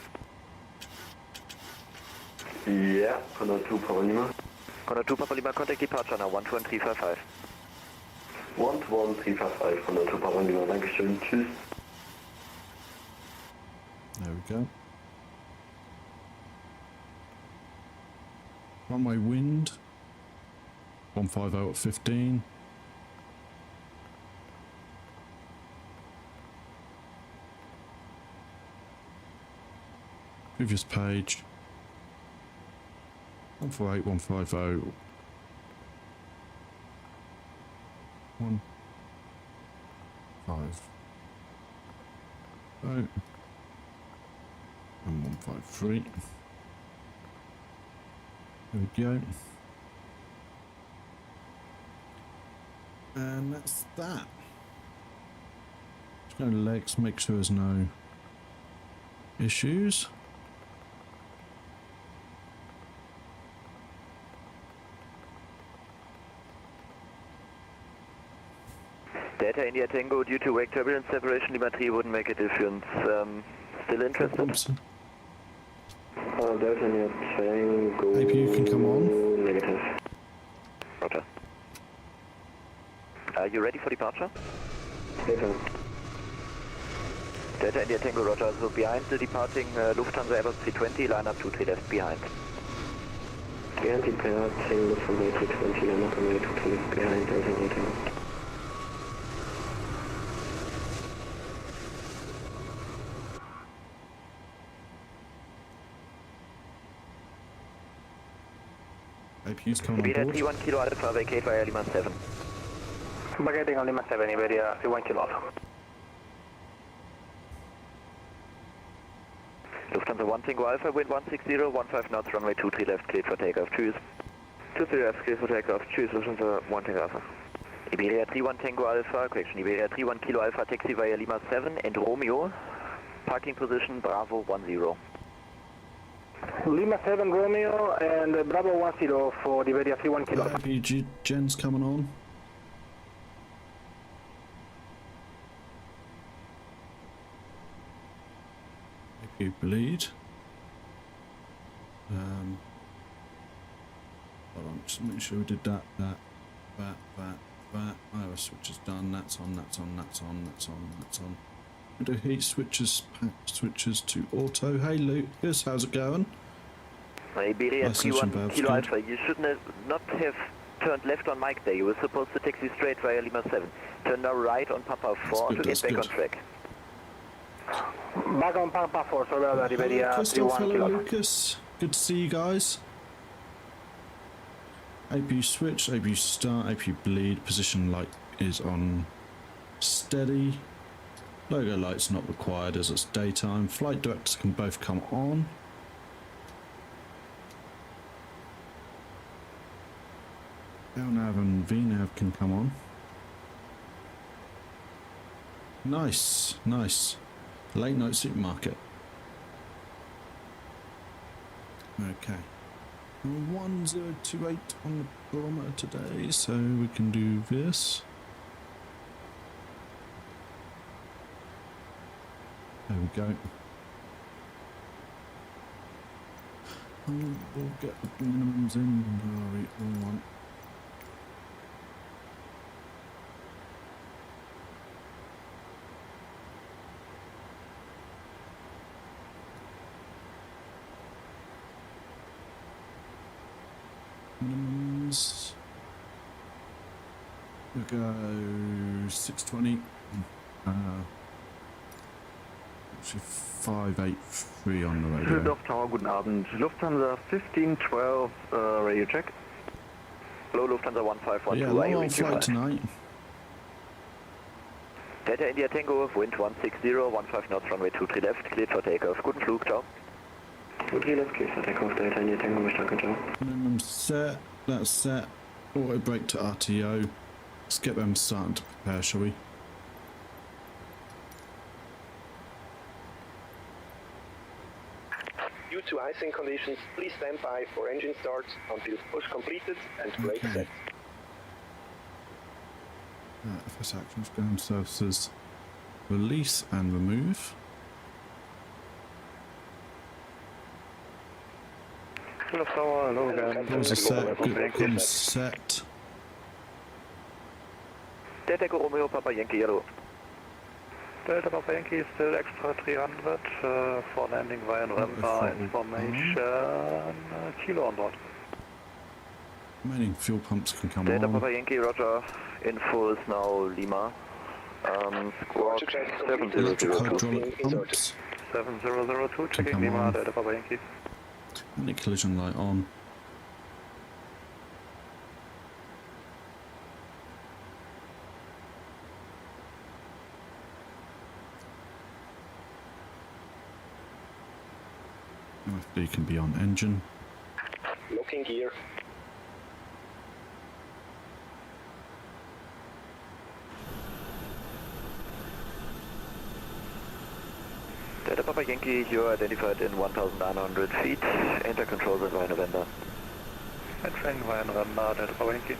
Yeah, Condor 2 Papa Lima. Condor 2 Papa Lima, contact departure now, 12355. 12355, Condor 2 Papa Lima, Dankeschön, tschüss. there we go. Runway wind. 150 at 15. Previous page. 148, 150. 1, 5. And 153. There we go. And that's that. Just go to legs, make sure there's no issues. Delta India Tango, due to wake turbulence separation, Lima 3 wouldn't make a difference. Still interested? Thompson. Delta India Tango. Maybe you can come on. Negative. Roger. Are you ready for departure? Later. Delta India Tango, roger. So behind the departing Lufthansa Airbus 320, line up 23 left behind. Behind departing Lufthansa 320, line up 23 left behind, Delta India Tango. APU's coming on Iberia board. 31 Kilo Alpha, vacate via Lima 7. Vacating on Lima 7, Iberia 31 Kilo Alpha. Lufthansa 1 Tango Alpha, wind 160, 15 knots, runway 23 left, cleared for takeoff. Tschüss. 23 left, clear for takeoff. Choose Lufthansa 1 Tango Alpha. Iberia 31 Tango Alpha, correction, Iberia 31 Kilo Alpha, taxi via Lima 7 and Romeo. Parking position, Bravo 10. Lima 7 Romeo and Bravo 10 for Iberia 31 Kilo Alpha. APU Jen's coming on. APU bleed. Hold on, just make sure we did that. Our switch is done. That's on. We do heat switches, pack switches to auto. Hey Lucas, how's it going? Iberia Nice to meet you, 31 Babs. Kilo Good. Alpha, you should not have turned left on Mike there. You were supposed to taxi straight via Lima 7. Turn now right on Papa 4 good, to get that's back good. on track. Back on Papa 4, so that Iberia Hello, Christoph. 31 Hello, Kilo Alpha. Lucas. Good to see you guys. APU switch, APU start, APU bleed. Position light is on steady. Logo light's not required as it's daytime. Flight directors can both come on. LNAV and VNAV can come on. Nice, nice. Late night supermarket. Okay. 1028 on the barometer today, so we can do this. There we go. And we'll get the minimums in. All one. Minimums. We'll go 620. Actually 583 on the radio. Düsseldorf Tower, guten Abend. Lufthansa 1512, radio check. Hello, Lufthansa 1512. Yeah, long old flight tonight. Delta India Tango, wind 160, 15 knots, runway 23 left, cleared for takeoff. Guten Flug, ciao. 23 left, cleared for takeoff, Delta India Tango, Mr. Ciao. Minimum set, that's set. Auto brake to RTO. Let's get them starting to prepare, shall we? Due to icing conditions, please stand by for engine starts until push completed and brake set. FS actions, ground surfaces, release and remove. Hello again. Doors are set, good comms set. Delta Echo Romeo, Papa Yankee, yellow. Delta Papa Yankee is still extra 300 for landing via November information. Kilo on board. Remaining fuel pumps can come Delta on. Papa Yankee, roger. Info is now Lima. Squawk Electric 7002. hydraulic pumps. 7002, checking Come Lima, on. Delta Papa Yankee. And the collision light on. MFD can be on engine. Locking gear. Delta Papa Yankee, you are identified in 1,900 feet. Enter controls via November. Entering via November, Delta Papa Yankee.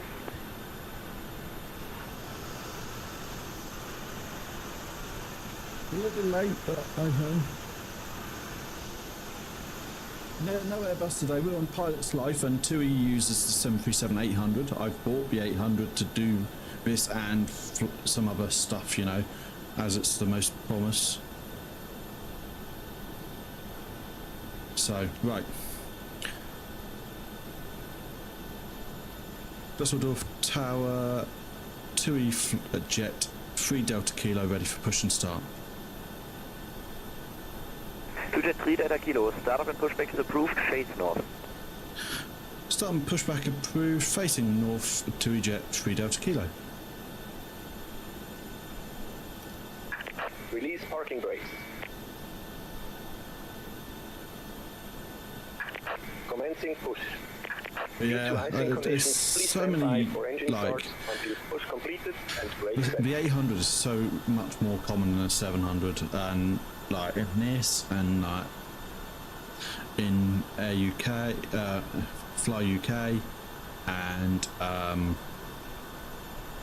A little late, but I'm home. No Airbus today. We're on Pilot's Life, and TUI uses the 737-800. I've bought the 800 to do this and some other stuff, you know, as it's the most promise. So, right. Dusseldorf Tower, TUI jet, 3 Delta Kilo ready for push and start. 2 jet 3 Delta Kilo, startup and pushback is approved, face north. Start and pushback approved, facing north, TUI jet, 3 Delta Kilo. Release parking brakes. Commencing push. Yeah, there's so many, like, push completed and brake the 800 is so much more common than a 700, and like in this and like in Air UK, Fly UK, and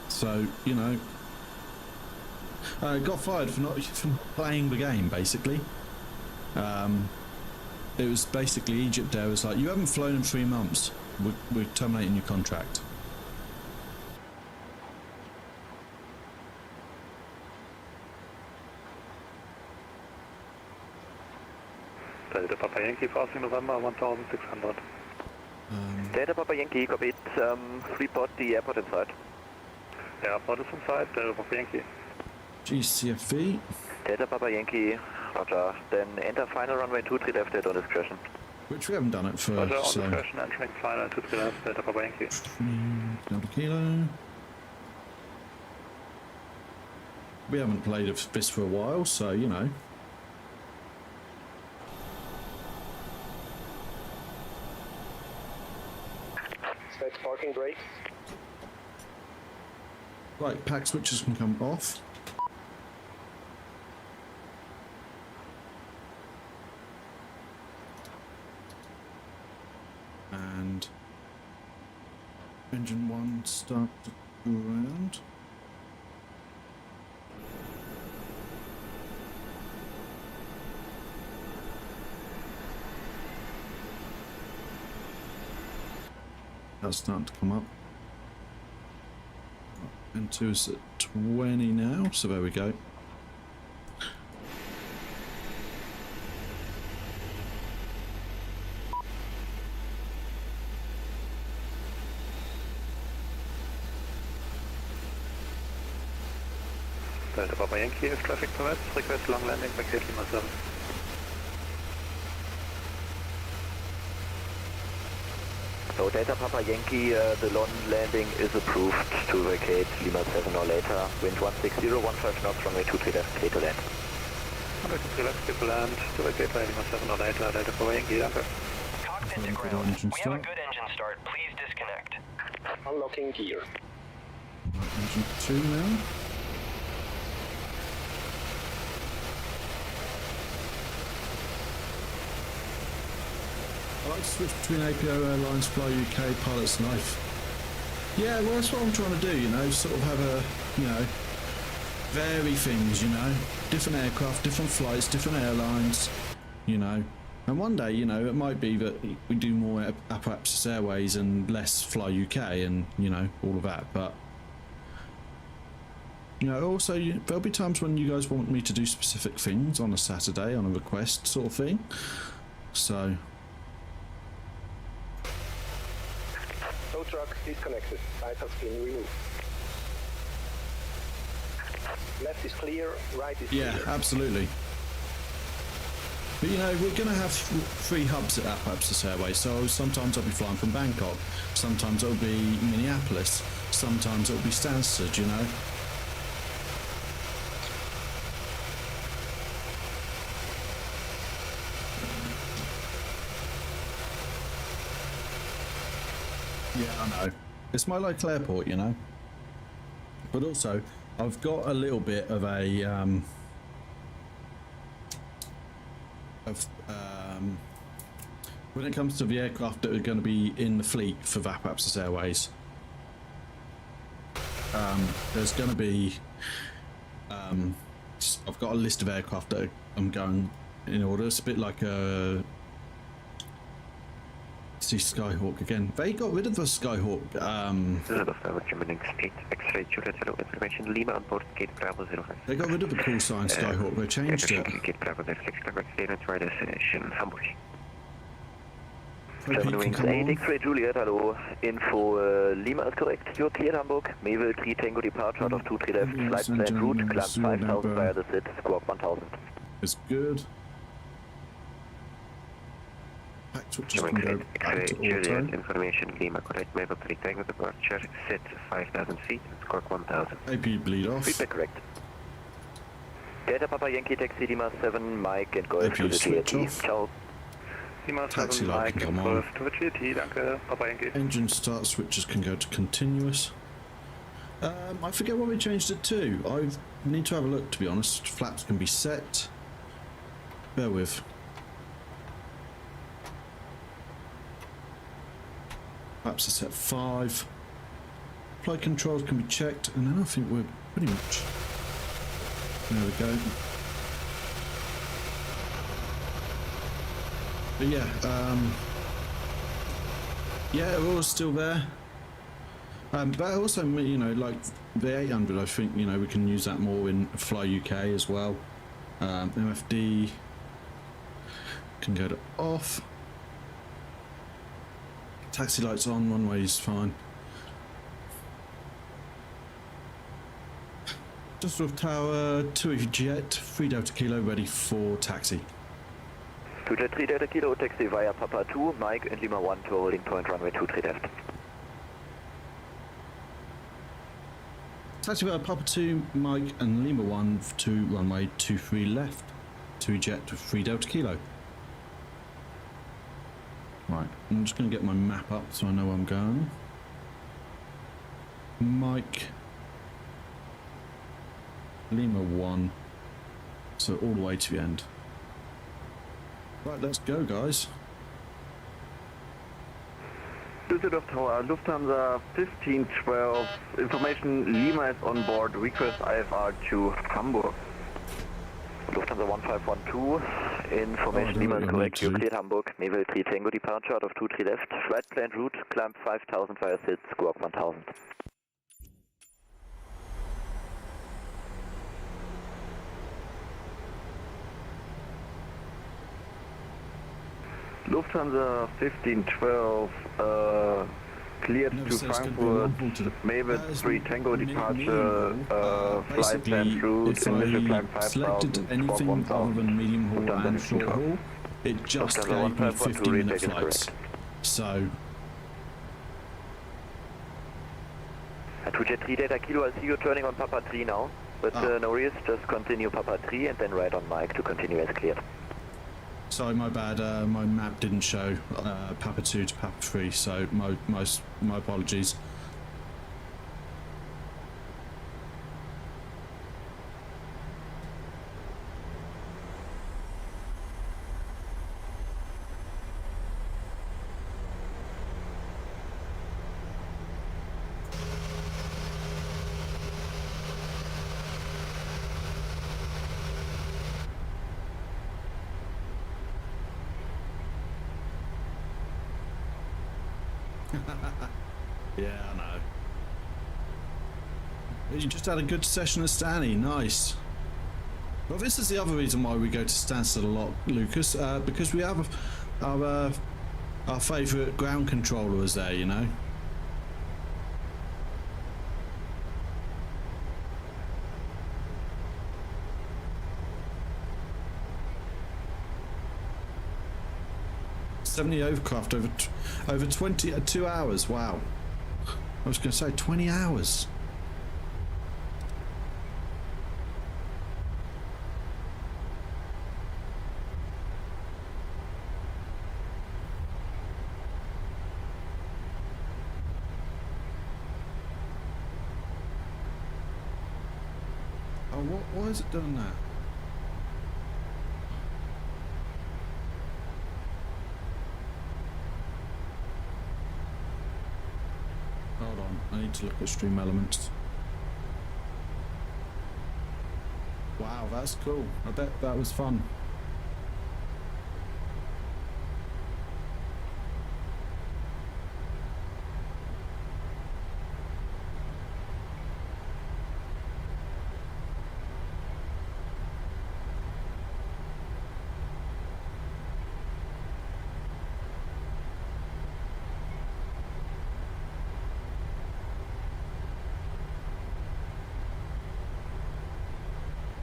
so, you know, I got fired for playing the game, basically. It was basically Egypt Air was like, you haven't flown in 3 months, we're terminating your contract. Delta Papa Yankee passing November 1600. Delta Papa Yankee, copied. Report the airport inside. Airport is inside, Delta Papa Yankee. GCFV. Delta Papa Yankee, roger. Then enter final runway 23 left at on discretion. which we haven't done it for. Roger, on So discretion, entering final 2 3 left, Delta Papa Yankee. Delta Kilo. We haven't played this for a while, so you know. Set parking brakes. Right, pack switches can come off. And engine 1 start to go around. That's starting to come up. And 2 is at 20 now, so there we go. Delta Papa Yankee, if traffic permits, request long landing by Gate Lima 7. So Delta Papa Yankee, the long landing is approved to vacate Lima 7 or later. Wind 160, 15 knots, runway 23 left, clear to land. Runway 23 left, clear to land, to vacate by Lima 7 or later, Delta Papa Yankee, danke. Cockpit to ground. We have a good engine start. Please disconnect. Unlocking gear. Right, engine 2 now. I like to switch between APO Airlines, Fly UK, Pilot's Life. Yeah, well, that's what I'm trying to do, you know, sort of have a, you know, vary things, you know, different aircraft, different flights, different airlines, you know. And one day, you know, it might be that we do more Apparatus Airways and less Fly UK and, you know, all of that. But, you know, also, there'll be times when you guys want me to do specific things on a Saturday, on a request sort of thing. So... Tow truck disconnected. Pipe has been removed. Left is clear, right is clear. Yeah, absolutely. But you know, we're going to have 3 hubs at Apparatus Airways, so sometimes I'll be flying from Bangkok, sometimes it'll be Minneapolis, sometimes it'll be Stansted, you know. Yeah, I know. It's my local airport, you know. But also, I've got a little bit of a when it comes to the aircraft that are going to be in the fleet for Apparatus Airways, there's going to be I've got a list of aircraft that I'm going in order. It's a bit like a see Skyhawk again. They got rid of the Skyhawk. They got rid of the call sign Skyhawk. They changed it. X-Ray Juliet, hello. Info Lima is correct. You're cleared, Hamburg. Mayville 3 Tango departure out of 23 left. Flight plan route, climb 5000 via the SID, squawk 1000. It's good. Pack switches can go back to auto. Information Lima correct. Mayville 3 Tango departure. SID 5000 feet, squawk 1000. AP bleed off. Feedback correct. Delta Papa Yankee Taxi Lima 7, Mike and Golf to the GAT. Ciao. Taxi light can come on. Engine start switches can go to continuous. I forget what we changed it to. I need to have a look, to be honest. Flaps can be set. Bear with. Flaps are set 5. Flight controls can be checked, and then I think we're pretty much... There we go. But yeah, we're all still there. But also, you know, like the 800, I think, you know, we can use that more in Fly UK as well. MFD can go to off. Taxi lights on, runway is fine. Just off tower, 2 jet, 3 Delta Kilo, ready for taxi. 2Jet 3 Delta Kilo, taxi via Papa 2, Mike and Lima 1 to holding point runway 23 left. Taxi via Papa 2, Mike and Lima 1 to runway 23 left to eject 3 Delta Kilo. Right, I'm just going to get my map up so I know where I'm going. Mike, Lima 1, so all the way to the end. Right, let's go, guys. Düsseldorf Tower, Lufthansa 1512, information Lima is on board, request IFR to Hamburg. Lufthansa 1512, information Lima is correct, you cleared Hamburg, Naval 3 Tango departure out of 23 left, flight planned route, climb 5000 via SID, squawk 1000. Lufthansa 1512, cleared to Frankfurt, Mavis 3 Tango departure, flight planned route, initial climb 5000, selected anything other than medium haul and short haul, it just gave me 15-minute flights. So... 2Jet 3 Delta Kilo, I see you turning on Papa 3 now, but no worries, just continue Papa 3 and then right on Mike to continue as cleared. Sorry, my bad. My map didn't show Papa 2 to Papa 3, so my apologies. Yeah, I know. You just had a good session at Stanley, nice. Well, this is the other reason why we go to Stansted a lot, Lucas, because we have our favourite ground controller is there, you know. Overcraft over 2 hours. Wow, I was going to say 20 hours. Oh, why is it doing that? Hold on, I need to look at stream elements. Wow, that's cool. I bet that was fun.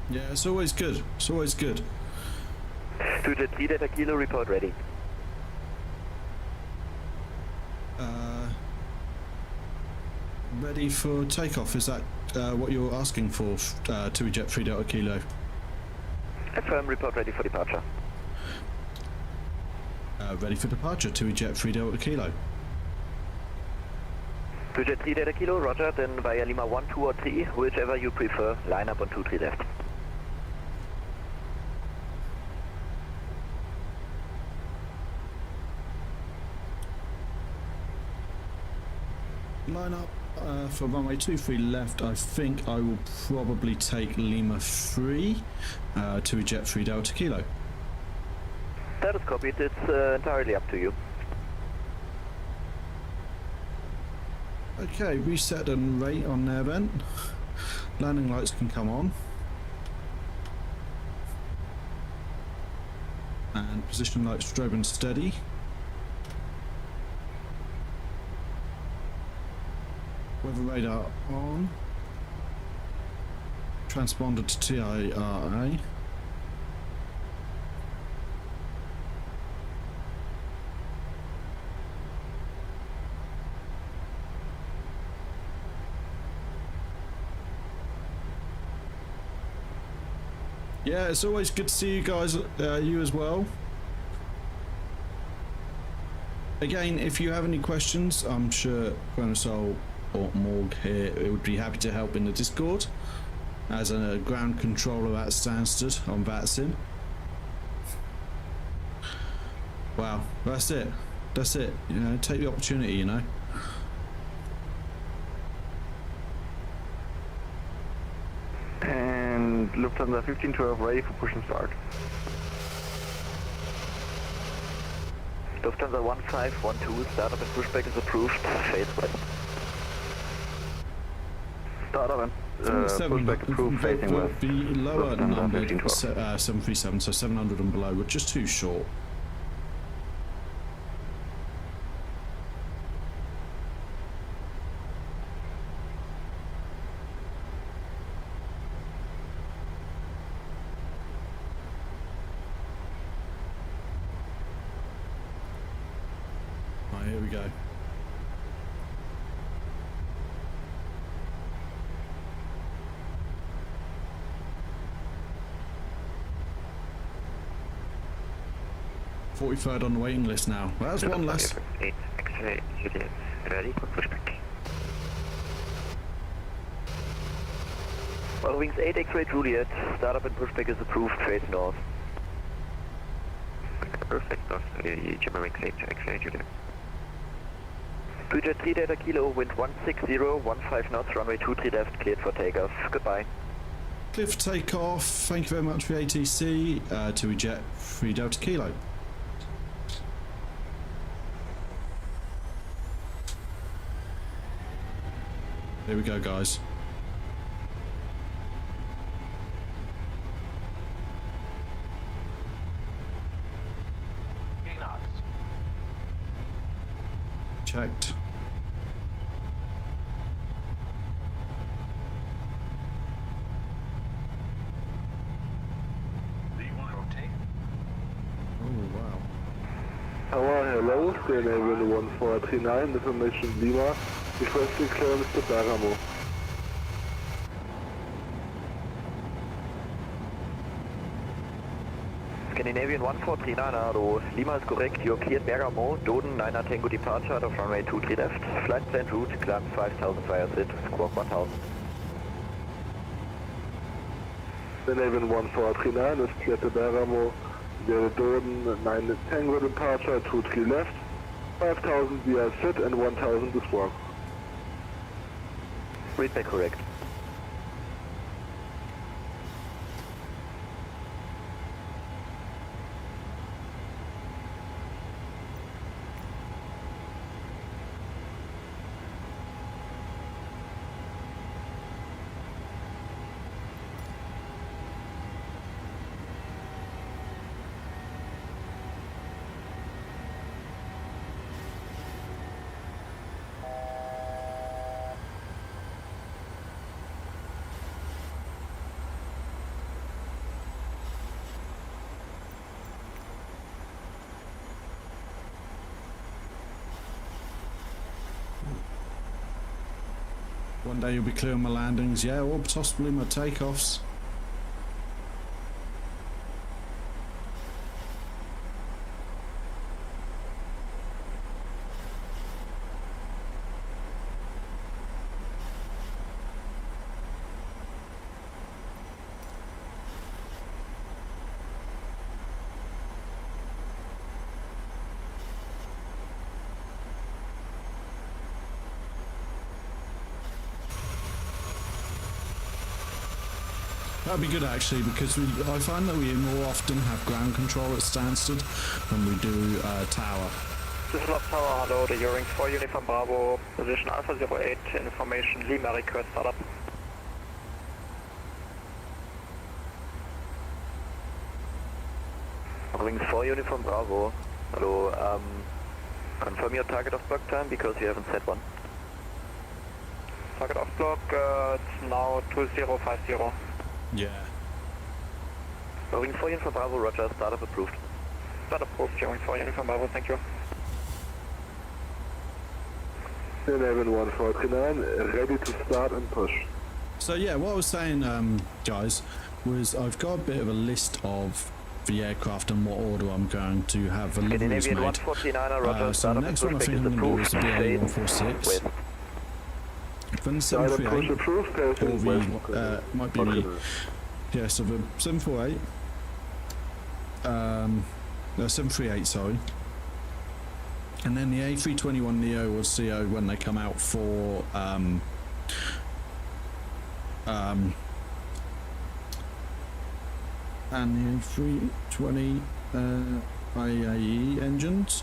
Yeah, it's always good. It's always good. 2Jet 3 Delta Kilo, report ready. Ready for takeoff, is that what you're asking for, 2Jet 3 Delta Kilo? Affirm, report ready for departure. Ready for departure, 2Jet 3 Delta Kilo. 2Jet 3 Delta Kilo, roger, then via Lima 1, 2 or 3, whichever you prefer, line up on 2-3 left. Line up for runway 23 left. I think I will probably take Lima 3 to eject 3 Delta Kilo. That is copied, it's entirely up to you. Okay, reset and rate on there then. Landing lights can come on. And position lights strobe and steady. Weather radar on. Transponder to TIRA. Yeah, it's always good to see you guys, you as well. Again, if you have any questions, I'm sure Chronosol or Morg here would be happy to help in the Discord as a ground controller at Stansted on Vatsim. Wow, that's it. That's it. You know, take the opportunity, you know. And Lufthansa 1512 ready for push and start. Lufthansa 1512, startup and pushback is approved, phase west. Startup and pushback approved, facing west. The lower Lufthansa number, 1512. 737, so 700 and below, were just too short. Here we go. $43rd on the waiting list now. Well, that's one less. 8 X-ray Juliet, ready for pushback. Well, wings 8 X-ray Juliet, startup and pushback is approved, face north. Perfect, north, German wings 8 X-ray Juliet. Puget 3 Delta Kilo, wind 160, 15 knots, runway 23 left, cleared for takeoff. Goodbye. Clear for takeoff. Thank you very much for ATC to eject 3 Delta Kilo. Here we go, guys. Checked. Oh wow. Hello, Stansted 1439, information Lima, requesting clearance to Bergamo. Scandinavian 1439, hello. Lima is correct, you're cleared Bergamo, Doden 9 Tango departure out of runway 23 left, flight plan route, climb 5000 via SID, squawk 1000. Scandinavian 1439 is cleared to Bergamo, the Doden 9 Tango departure, 23 left, 5000 via SID and 1000 to squawk. Read back correct. One day you'll be clearing my landings, yeah, or possibly my takeoffs. That'd be good actually, because I find that we more often have ground control at Stansted than we do tower. This is Loft Tower, hello, the Eurings 4 Uniform Bravo, position Alpha 08, information Lima request startup. Wings 4 Uniform Bravo, hello, confirm your target of block time because you haven't set one. Target off block, it's now 2050. Yeah. Wing 4 Uniform Bravo, roger, startup approved. Start approved, Wing 4 Uniform Bravo, thank you. 11439, ready to start and push. So yeah, what I was saying, guys, was I've got a bit of a list of the aircraft and what order I'm going to have a liveries Scandinavian made. 149er, Roger. So the next one I think I'm going to do is the BA146. Then the 738, or the, might be the, yeah, so the 748, 738, sorry. And then the A321neo or CO when they come out for, and the A320 IAE engines.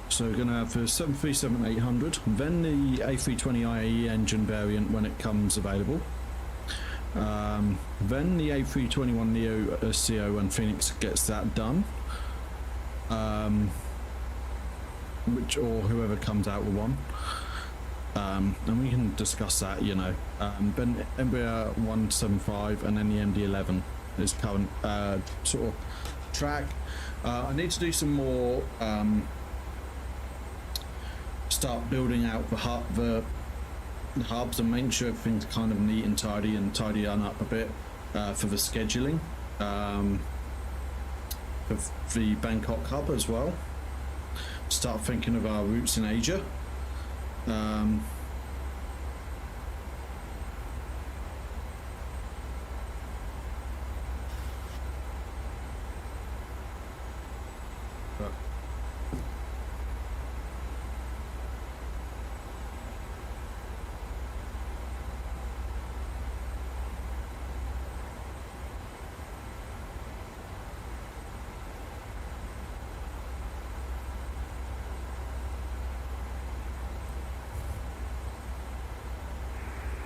So we're going to have the 737-800, then the A320 IAE engine variant when it comes available. Then the A321neo CO when Fenix gets that done. Which, or whoever comes out with one. And we can discuss that, you know. Then Embrear 175 and then the MD-11 is current sort of track. I need to do some more, start building out the hubs and making sure everything's kind of neat and tidy up a bit for the scheduling. For the Bangkok hub as well. Start thinking of our routes in Asia.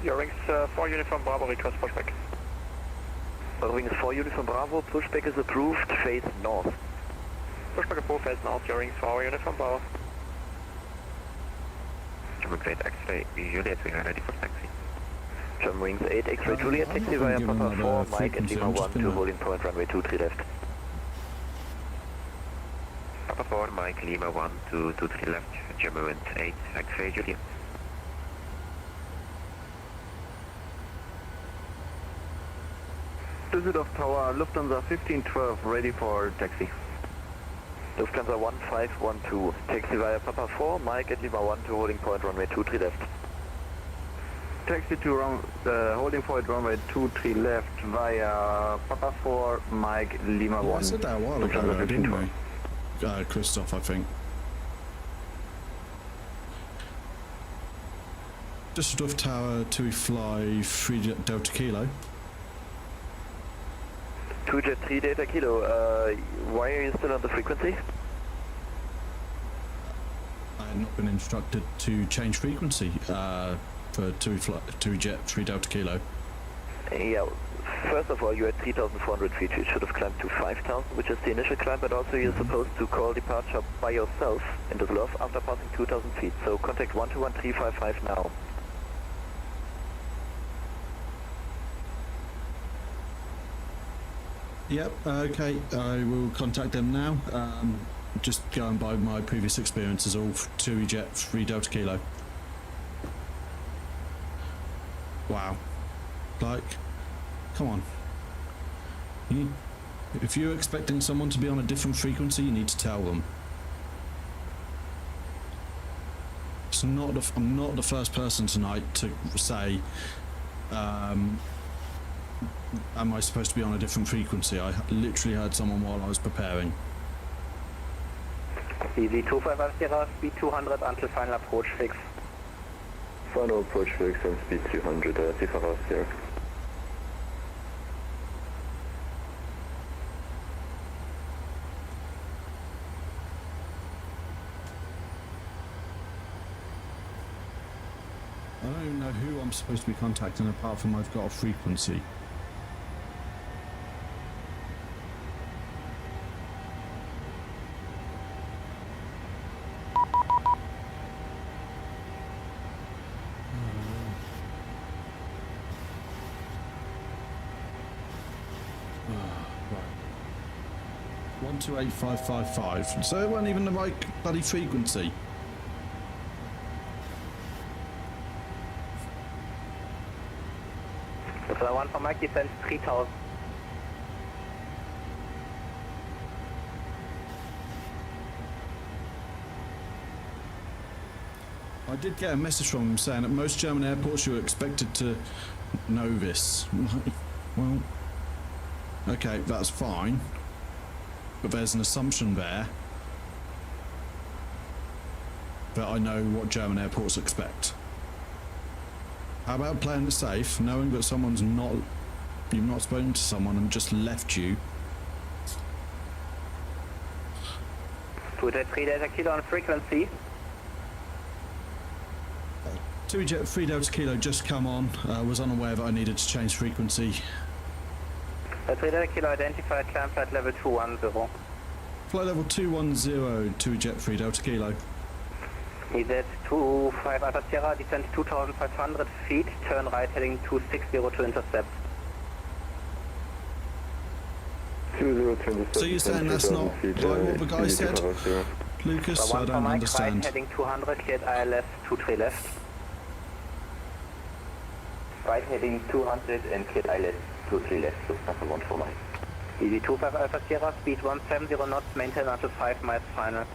Your wings 4 Uniform Bravo, request pushback. Wings 4 Uniform Bravo, pushback is approved, face north. Pushback approved, face north, your wings 4 Uniform Bravo. German 8 X-ray Juliet, we are ready for taxi. German wings 8 X-ray Juliet, taxi via Papa 4, Mike and Lima 1 to holding point runway 23 left. Papa 4, Mike, Lima 1 to 23 left, German 8 X-ray Juliet. Düsseldorf Tower, Lufthansa 1512, ready for taxi. Lufthansa 1512, taxi via Papa 4, Mike at Lima 1 to holding point runway 23 left. Taxi to holding point runway 23 left via Papa 4, Mike, Lima 1. I said that a while ago, didn't we? Christoph, I think. Düsseldorf Tower to fly 3 Delta Kilo. 2 Jet 3 Delta Kilo, why are you still on the frequency? I have not been instructed to change frequency for 2 Jet 3 Delta Kilo. Yeah, first of all, you're at 3,400 feet. You should have climbed to 5,000, which is the initial climb, but also you're supposed to call departure by yourself in Düsseldorf after passing 2,000 feet. So contact 121355 now. Yep, okay, I will contact them now. Just going by my previous experiences, all 2 Jet 3 Delta Kilo. Wow. Like, come on. If you're expecting someone to be on a different frequency, you need to tell them. I'm not the first person tonight to say, am I supposed to be on a different frequency? I literally heard someone while I was preparing. Easy 25 speed 200 until final approach fix. Final approach fix and speed 200, Tifaras here. I don't even know who I'm supposed to be contacting apart from I've got a frequency. Right. 128555. So it wasn't even the right bloody frequency. So 1 for Mike, descend 3000. I did get a message from him saying at most German airports you are expected to know this. Well, okay, that's fine. But there's an assumption there that I know what German airports expect. How about playing it safe, knowing that you've not spoken to someone and just left you? 3 Delta Kilo on frequency. 2 Jet 3 Delta Kilo just come on, was unaware that I needed to change frequency. 3 Delta Kilo identified, climb flight level 210. Flight level 210, 2 Jet 3 Delta Kilo. EZ 25 Alpha Sierra, descend 2,500 feet, turn right heading 260 to intercept. 2027. So you're saying that's not like what the guy said? Lucas, I don't understand. Right heading 200, cleared ILS 23 left. Right heading 200 and cleared ILS 23 left, Lufthansa 1 for Mike. EZ 25 Alpha Sierra, speed 170 knots, maintain until 5 miles final.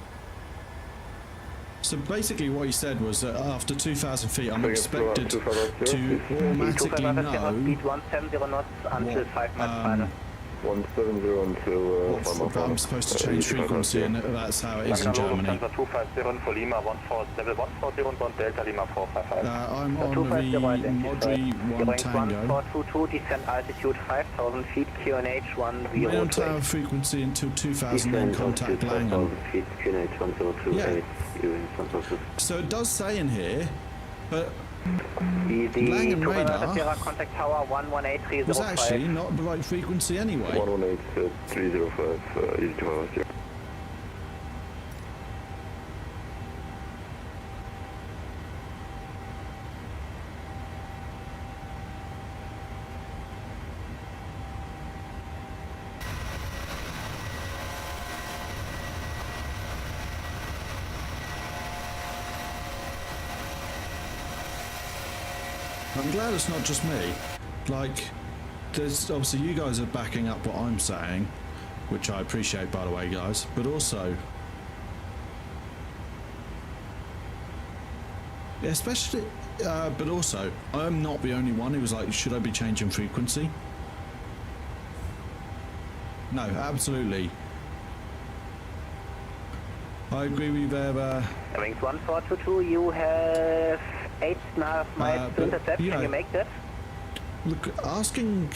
So basically what he said was that after 2,000 feet I'm expected to automatically know speed 170 knots until 5 miles final. 170 until I'm supposed to change frequency, and that's how it is in Germany. 250 for Lima, level 140 and Delta Lima 455. I'm on the Modri 1 Tango. 422, descent altitude 5,000 feet, QNH 102. Remain on tower frequency until 2,000, then contact Langham. Yeah. So it does say in here, but Langham radar contact tower 118,305. was actually not the right frequency anyway. 118,305, easy to house, yeah. I'm glad it's not just me. Like, there's obviously you guys are backing up what I'm saying, which I appreciate, by the way, guys. But also, yeah, especially, but also, I'm not the only one who was like, should I be changing frequency? No, absolutely. I agree with you there. Wings 1422, you have 8.5 miles to intercept. Can you make that? Look, asking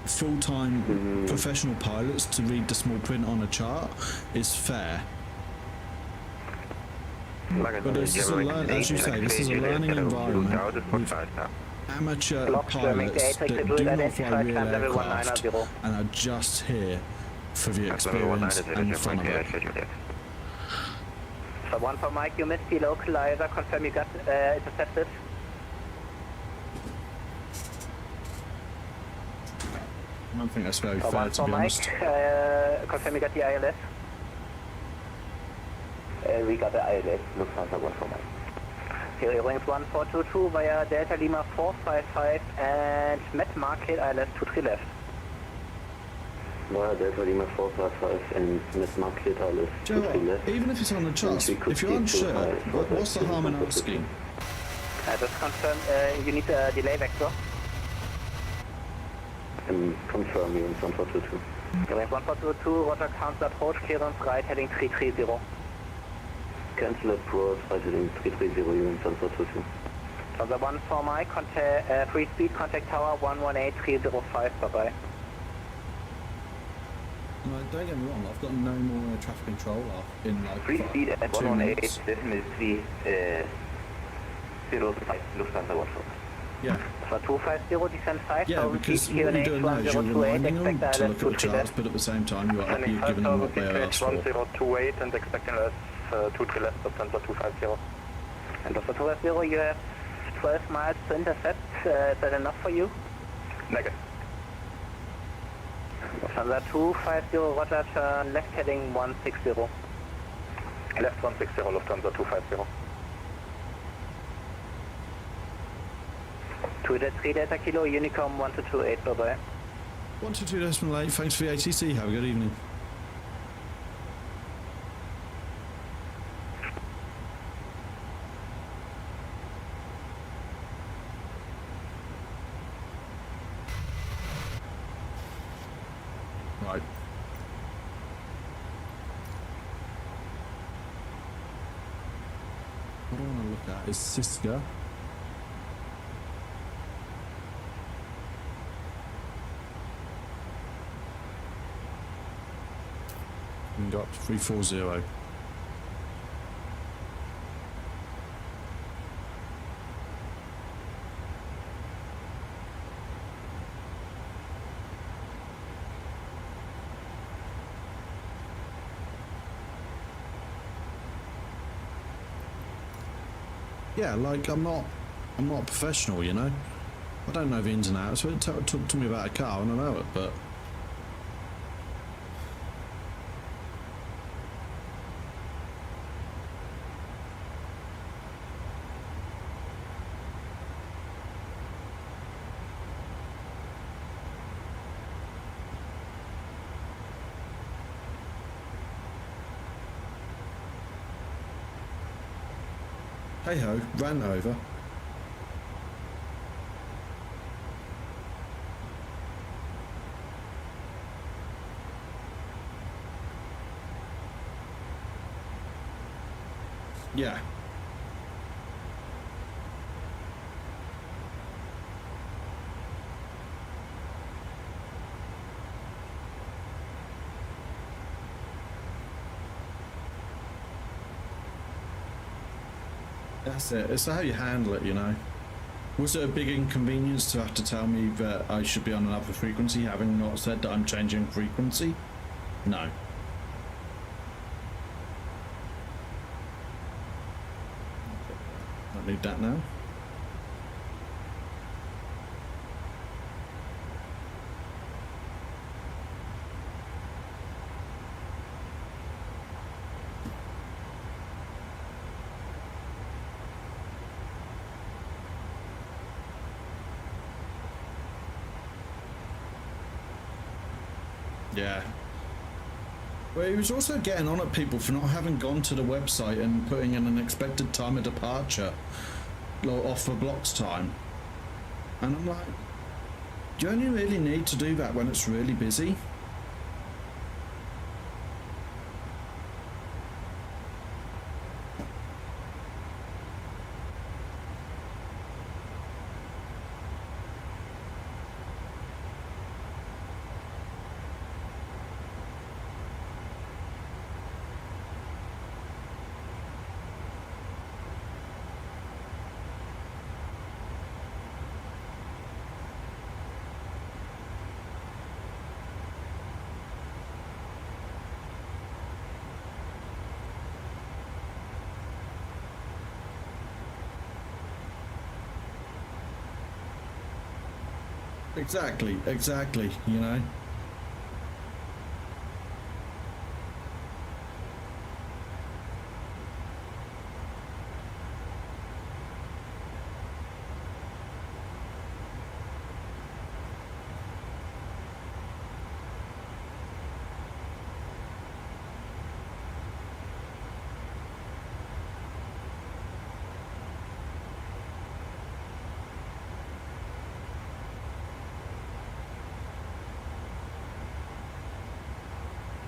full-time professional pilots to read the small print on a chart is fair. But this is as you say, this is a learning environment with amateur pilots that do not fly real aircraft and are just here for the experience and the fun of it. So 1 for Mike, you missed the localizer, confirm you got intercepted. I don't think that's very fair, to be honest. Confirm you got the ILS. We got the ILS, Lufthansa 1 for Mike. Here, Wings 1422 via Delta Lima 455 and Met Market ILS 23 left. Via Delta Lima 455 and Met Market ILS 23 left. Even if it's on the charts, if you're unsure, what's the harm in asking? Just confirm, you need a delay vector. Confirm you in 1422. Wings 1422, roger, cancel approach, clearance right heading 330. Cancel approach, right heading 330, you in 1422. So the 1 for Mike, free speed, contact tower 118305, bye-bye. No, don't get me wrong, I've got no more air traffic control in like free speed at 118, definitely 05, Lufthansa 1. Yeah. So 250, descend 5,000 feet, what you're doing now is you're reminding them to look at the charts, but at the same time you're giving them what they asked for. 1028 and expecting us 23 left, Lufthansa 250. And Lufthansa 250, you have 12 miles to intercept, is that enough for you? Negative. Lufthansa 250, roger, turn left heading 160. Left 160, Lufthansa 250. 2-3 Delta Kilo, Unicom 1228, bye-bye. 122.8, thanks for the ATC, have a good evening. What I want to look at is Siska. We got 340. Yeah, like I'm not a professional, you know. I don't know the ins and outs. So talk to me about a car, and I know it, but hey ho, ran over. Yeah. That's it. It's how you handle it, you know. Was it a big inconvenience to have to tell me that I should be on another frequency, having not said that I'm changing frequency? No. Don't need that now. Yeah. Well, he was also getting on at people for not having gone to the website and putting in an expected time of departure off the blocks time. And I'm like, do you only really need to do that when it's really busy? Exactly, you know.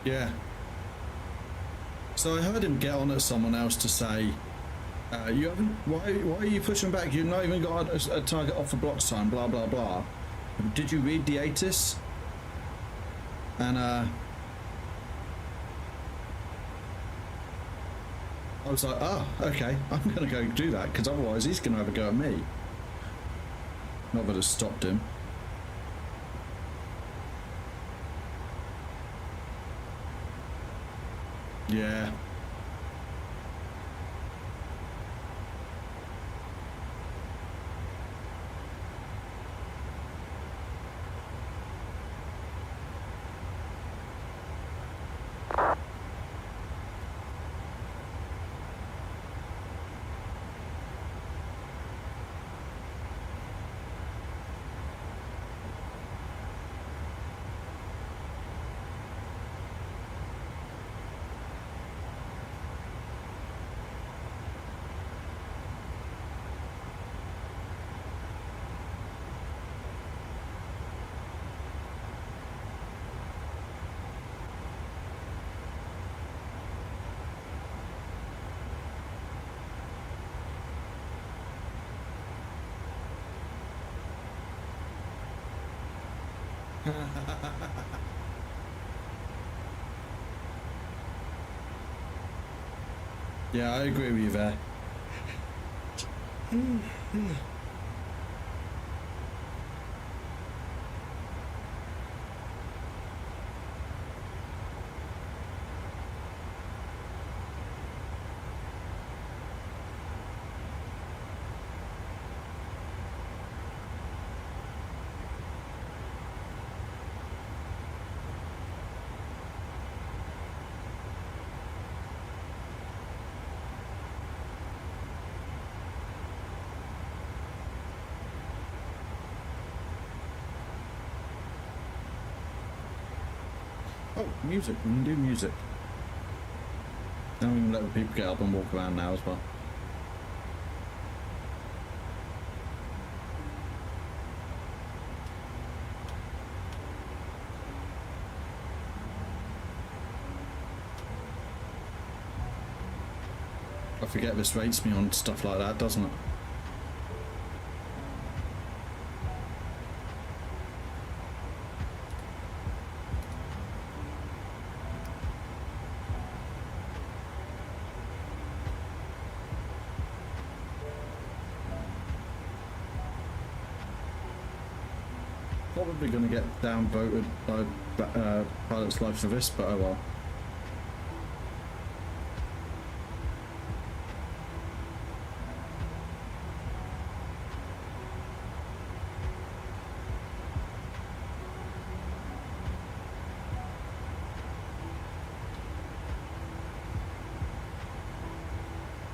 Yeah. So I heard him get on at someone else to say, "You haven't. Why are you pushing back? You've not even got a target off the blocks time. Blah blah blah. Did you read the ATIS?" And I was like, "Oh, okay. I'm gonna go do that because otherwise he's gonna have a go at me." Not that it stopped him. Yeah. Yeah, I agree with you there. Oh, music. We can do music. Now we can let the people get up and walk around now as well. I forget this rates me on stuff like that, doesn't it? Probably going to get downvoted by Pilots Live for this, but oh well.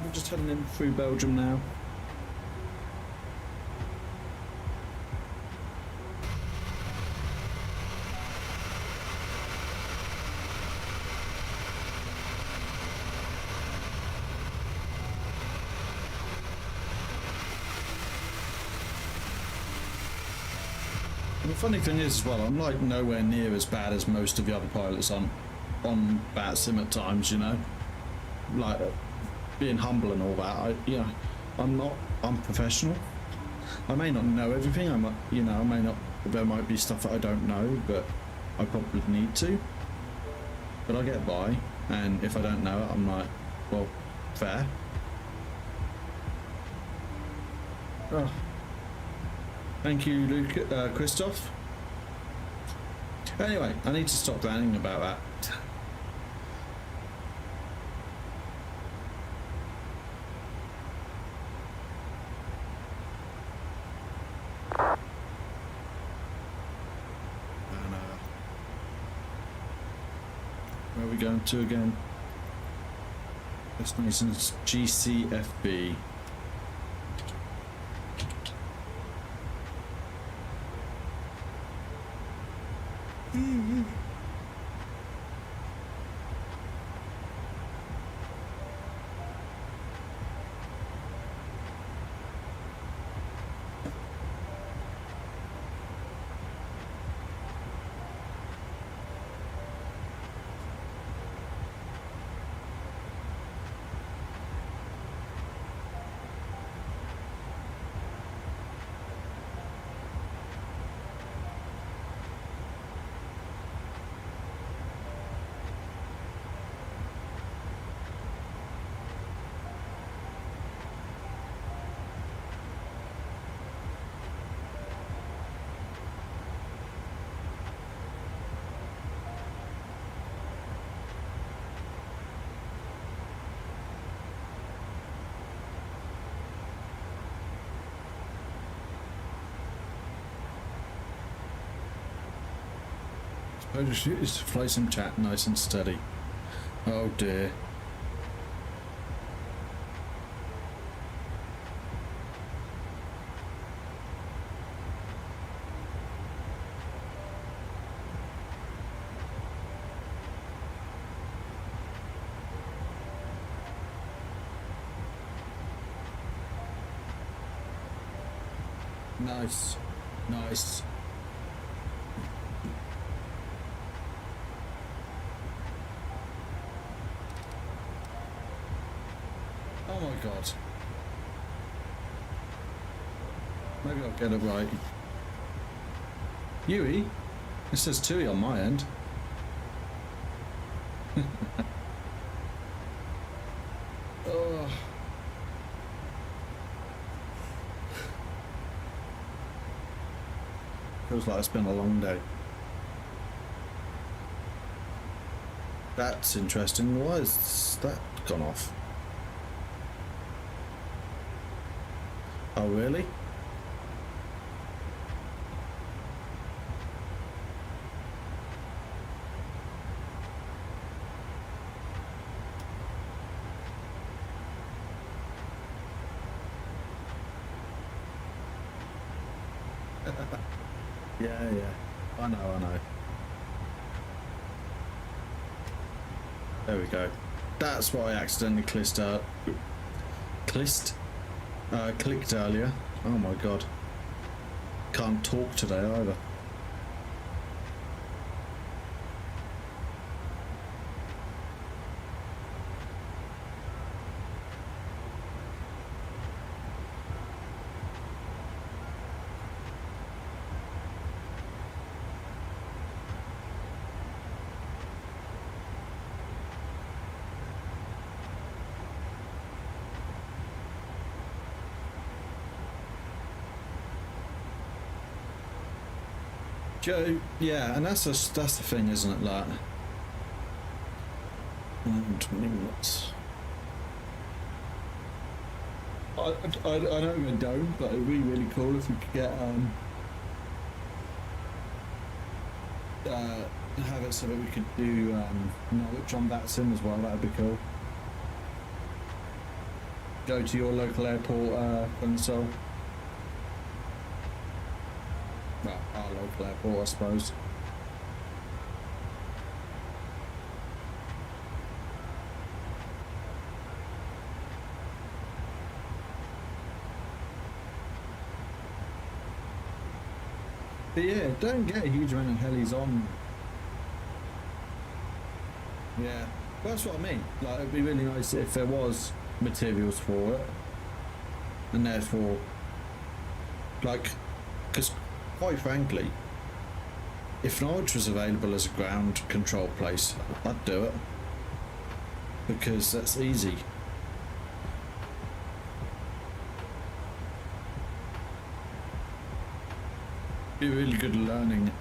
We're just heading in through Belgium now. And the funny thing is as well, I'm like nowhere near as bad as most of the other pilots on Vatsim at times, you know, like being humble and all that. I'm not unprofessional. I may not know everything. I might, you know, there might be stuff that I don't know, but I probably need to. But I get by, and if I don't know it, I'm like, well, fair. Oh. Thank you, Luke, Christoph. Anyway, I need to stop ranting about that. And, where are we going to again? Destination's GCFB. Is to fly some chat nice and steady. Oh dear. Nice. Nice. Oh my god. Maybe I'll get it right. Yui? It says TUI on my end. Oh. Feels like it's been a long day. That's interesting. Why has that gone off? Oh, really? Yeah, I know. There we go. That's why I accidentally clicked earlier. Oh my god. Can't talk today either. Joe, yeah, and that's the thing, isn't it? Like, 20 minutes. I know we don't, but it'd be really cool if we could get have it so that we could do Norwich on Vatsim as well. That'd be cool. Go to your local airport console. Well, our local airport, I suppose. But yeah, don't get a huge amount of helis on. Yeah, well, that's what I mean. Like, it'd be really nice if there was materials for it, and therefore, like, because quite frankly, if Norwich was available as a ground control place, I'd do it, because that's easy. Be really good learning,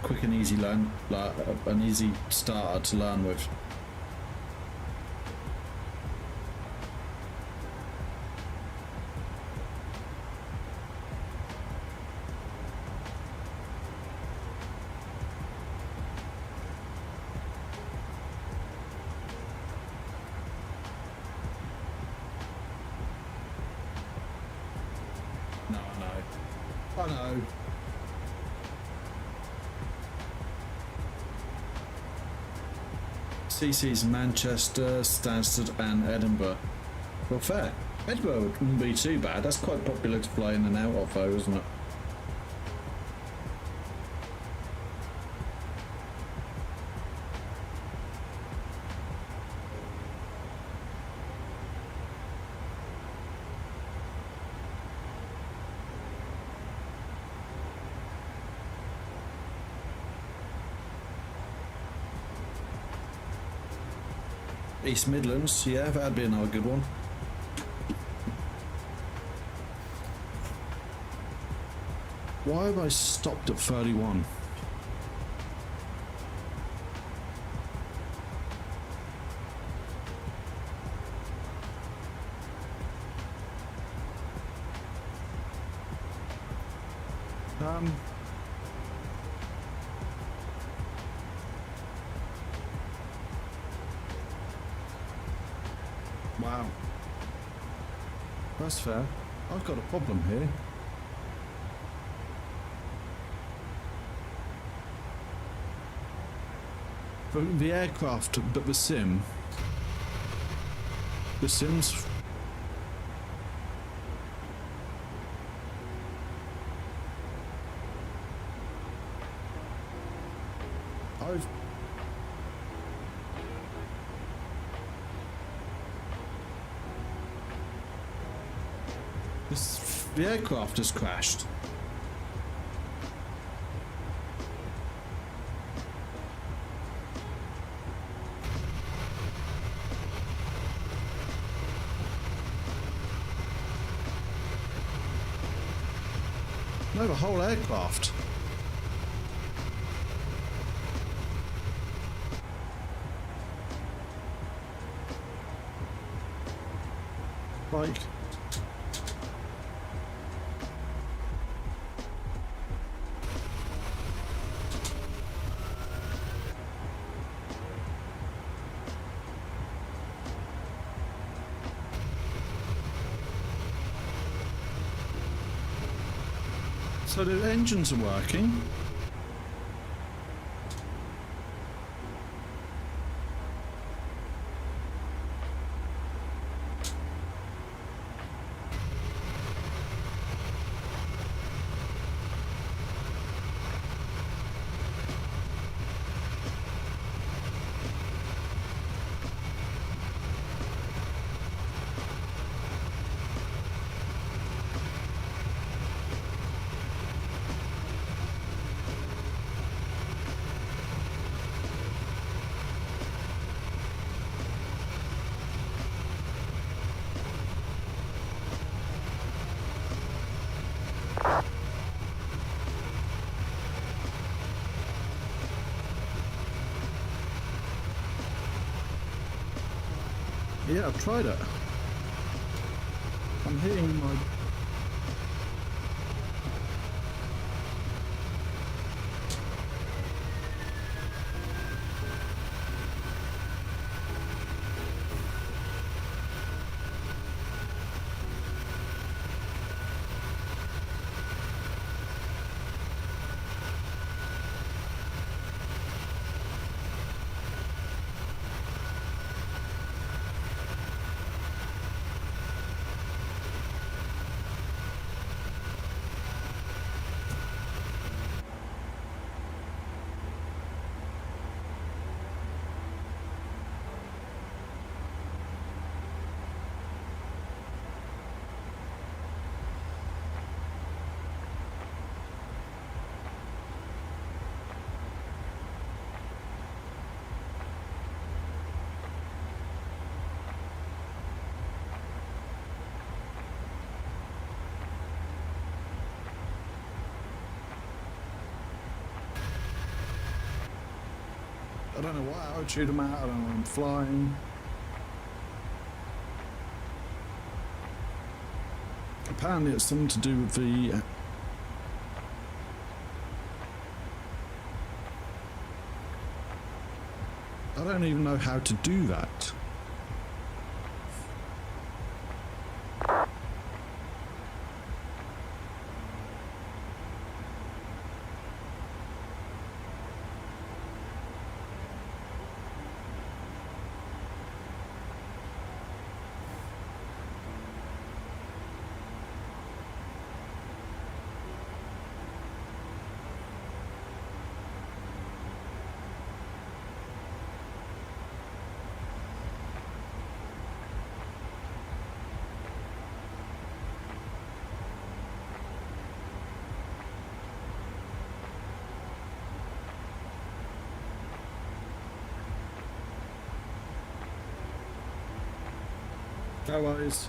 quick and easy learn, like an easy starter to learn with. I know. CC's Manchester, Stansted and Edinburgh. Well, fair. Edinburgh wouldn't be too bad. That's quite popular to fly in and out of though, isn't it? East Midlands, yeah, that'd be another good one. Why have I stopped at 31? Wow. That's fair. I've got a problem here. For the aircraft, but the sim. The sim's... I've... The aircraft has crashed. No, the whole aircraft. Like... So the engines are working. Yeah, I've tried it. I'm hitting my... I don't know what altitude I'm at, I don't know where I'm flying. Apparently it's something to do with the... I don't even know how to do that. Otherwise,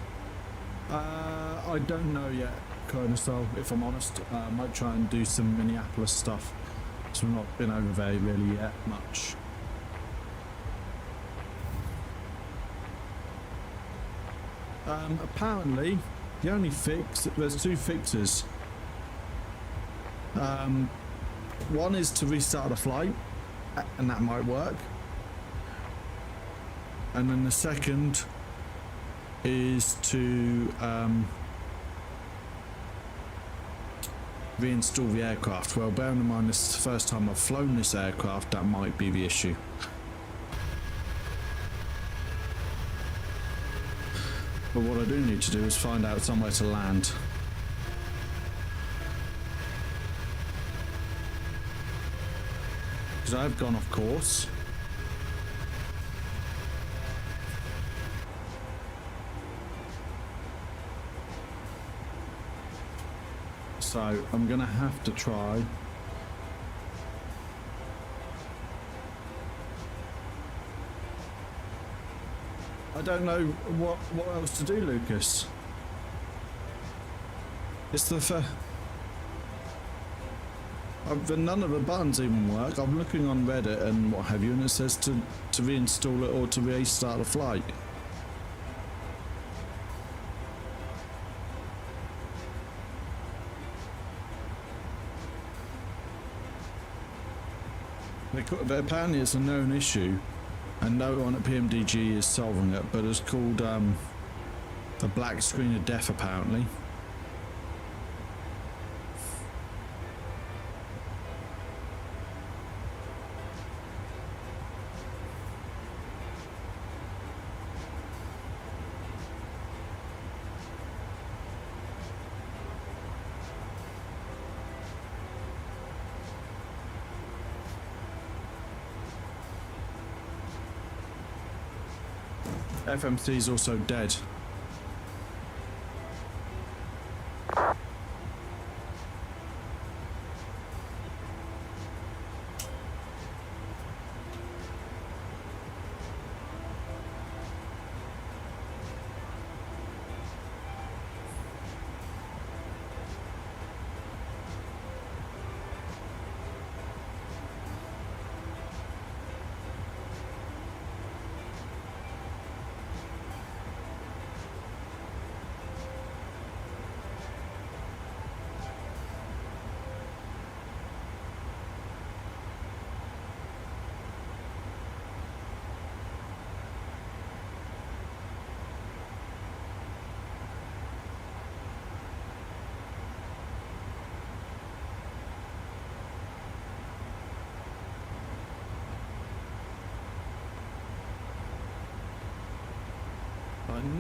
I don't know yet, kind of style, if I'm honest. I might try and do some Minneapolis stuff. So I've not been over there really yet much. Apparently, the only fix, there's two fixes. One is to restart the flight, and that might work. And then the second is to reinstall the aircraft. Well, bearing in mind this is the first time I've flown this aircraft, that might be the issue. But what I do need to do is find out somewhere to land. Because I've gone off course. So I'm gonna have to try. I don't know what else to do, Lucas. It's the None of the buttons even work. I'm looking on Reddit and what have you, and it says to reinstall it or to restart the flight. Apparently it's a known issue and no one at PMDG is solving it, but it's called a black screen of death apparently. FMC is also dead.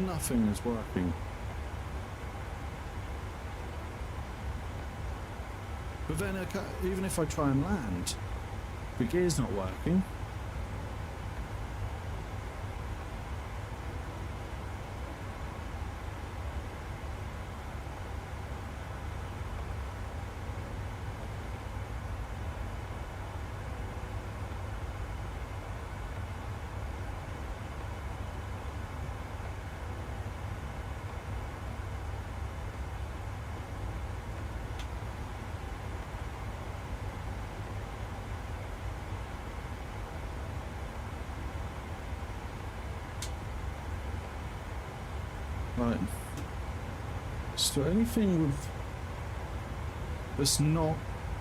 Nothing is working. But then even if I try and land, the gear's not working. Right. So anything with that's not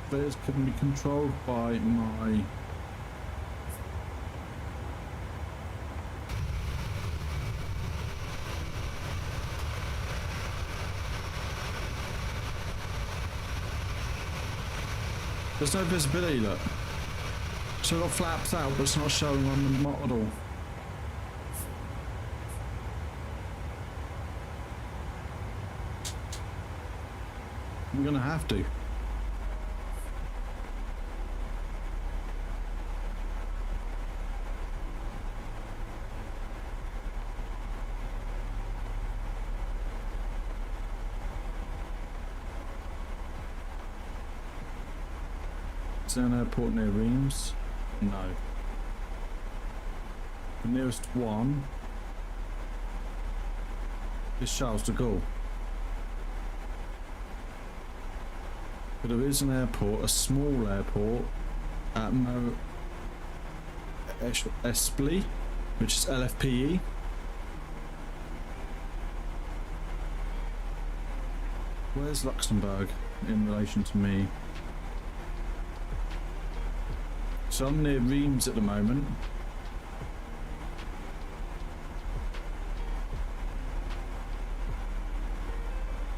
that can be controlled by my there's no visibility, look. So it flaps out but it's not showing on the model. I'm gonna have to. Is there an airport near Reims? No. The nearest one is Charles de Gaulle. But there is an airport, a small airport, at Espli, which is LFPE. Where's Luxembourg in relation to me? So I'm near Reims at the moment.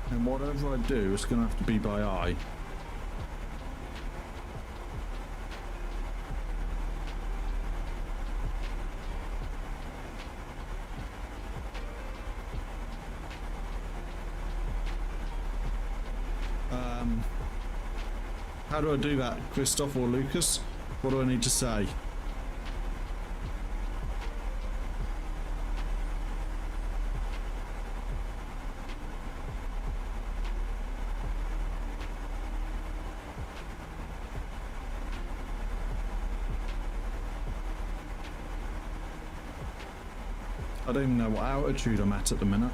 And whatever I do, it's going to have to be by eye. How do I do that, Christoph or Lucas? What do I need to say? I don't even know what altitude I'm at the minute.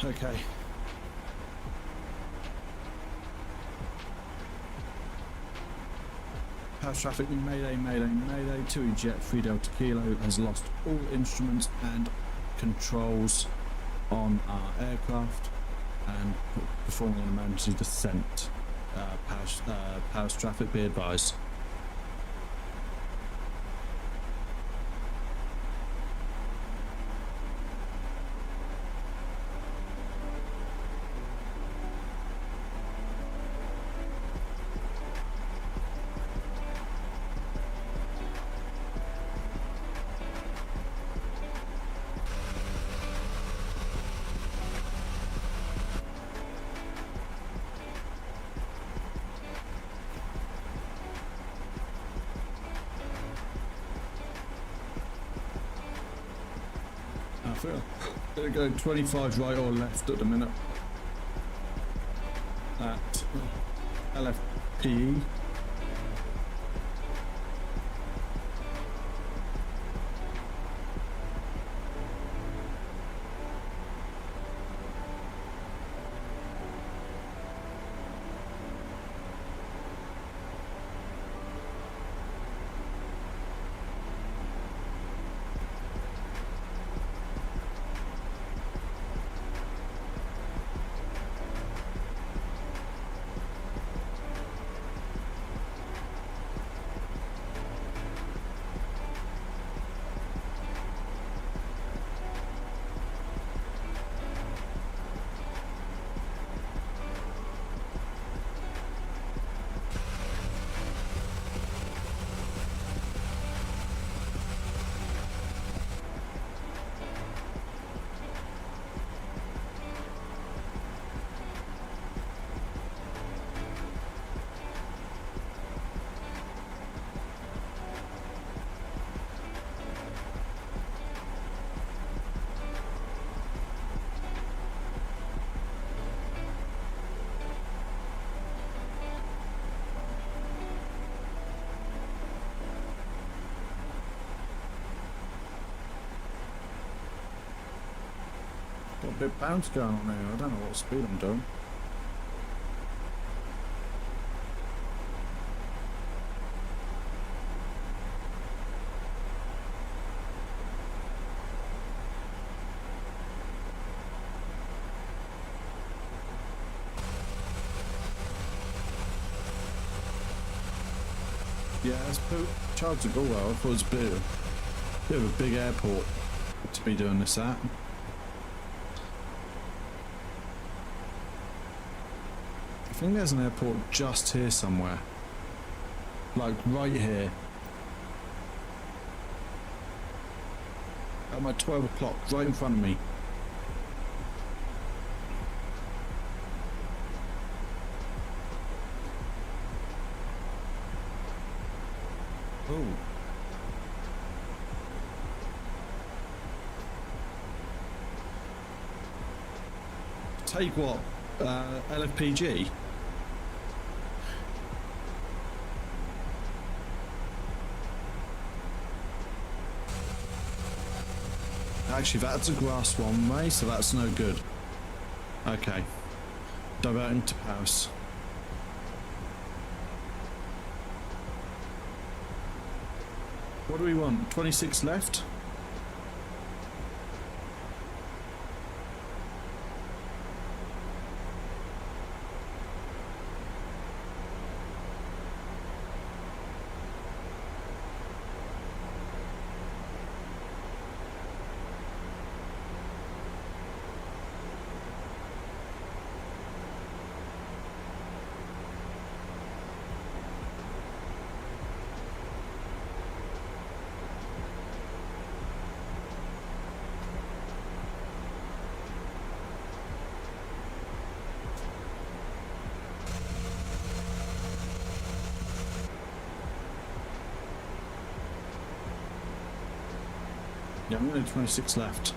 Okay. House traffic, mayday, mayday, mayday. 2 eject, 3 Delta Kilo has lost all instruments and controls on our aircraft and performing an emergency descent. House traffic, be advised. Gonna go 25 right or left at the minute at LFPE. Got a bit bounce going on here. I don't know what speed I'm doing. Yeah, it's Charles de Gaulle. I thought it was a bit of a big airport to be doing this at. I think there's an airport just here somewhere. Like right here. At my 12 o'clock, right in front of me. Oh. Take what? LFPG? Actually, that's a grass one-way, so that's no good. Okay. Diverting to Paris. What do we want? 26 left? Yeah, I'm only 26 left.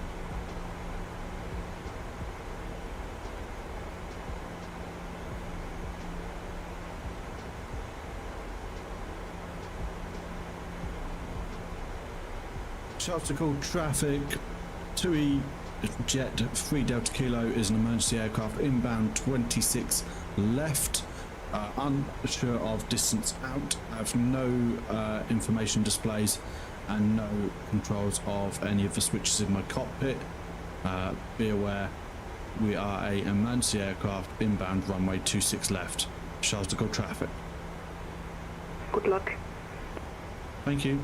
Shouts to call traffic 2E Jet 3 Delta Kilo is an emergency aircraft inbound 26 left. Unsure of distance out. I have no information displays and no controls of any of the switches in my cockpit. Be aware, we are a emergency aircraft inbound runway 26 left. Charles de Gaulle traffic. Good luck. Thank you.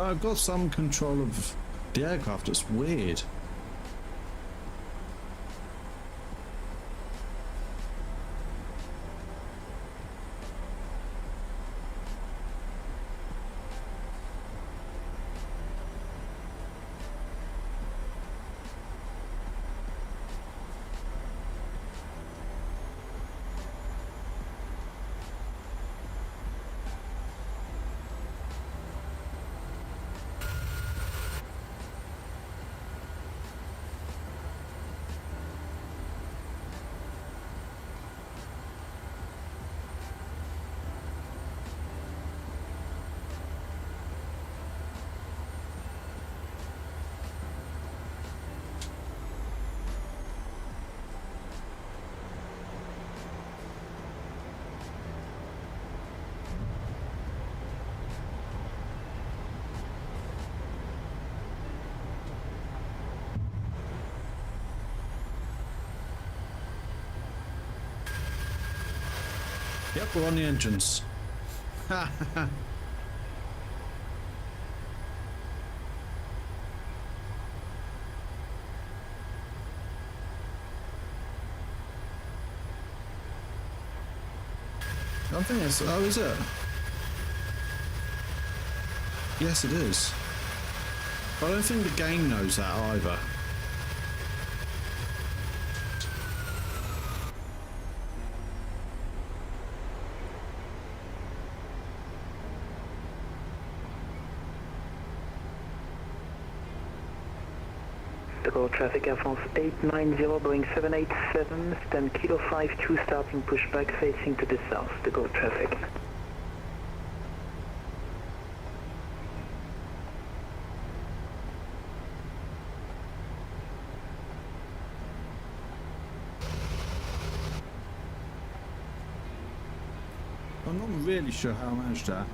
I've got some control of the aircraft. It's weird. Yep, we're on the entrance. Ha ha ha. I don't think it's... Oh, is it? Yes, it is. But I don't think the game knows that either. Traffic Air France 890, Boeing 787, stand Kilo 52, starting pushback facing to the south, the Gulf traffic. I'm not really sure how I managed that.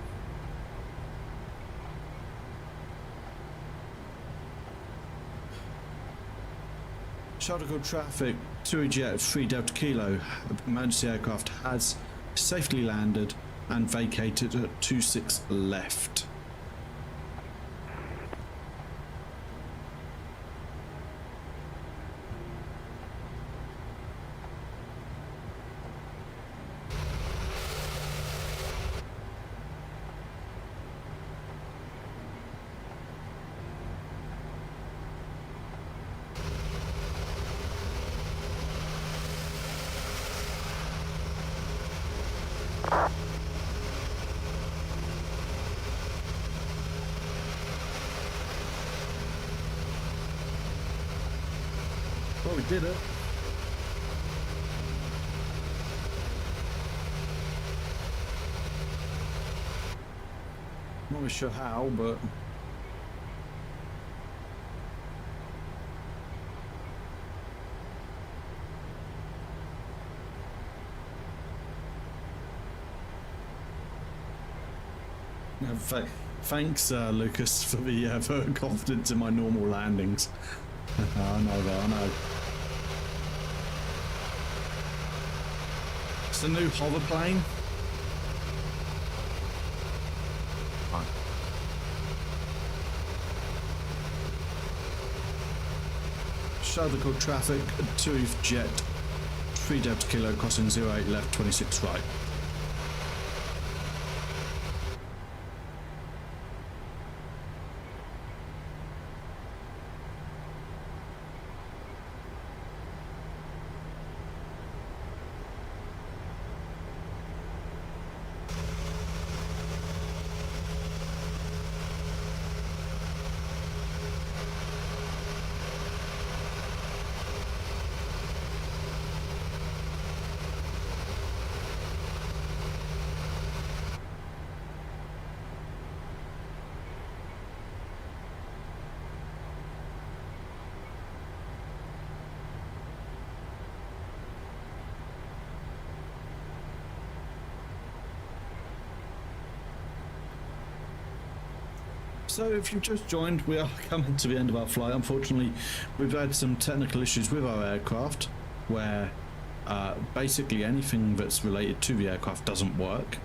Charter traffic, 2 Jet 3 Delta Kilo, emergency aircraft has safely landed and vacated at 26 left. Well, we did it. Not really sure how, but... Thanks, Lucas, for the vote confidence in my normal landings. I know that, I know. It's the new hover plane. Fine. Show the call traffic, 2 jet, 3 Delta Kilo, crossing 08 left, 26 right. So if you've just joined, we are coming to the end of our flight. Unfortunately, we've had some technical issues with our aircraft where basically anything that's related to the aircraft doesn't work.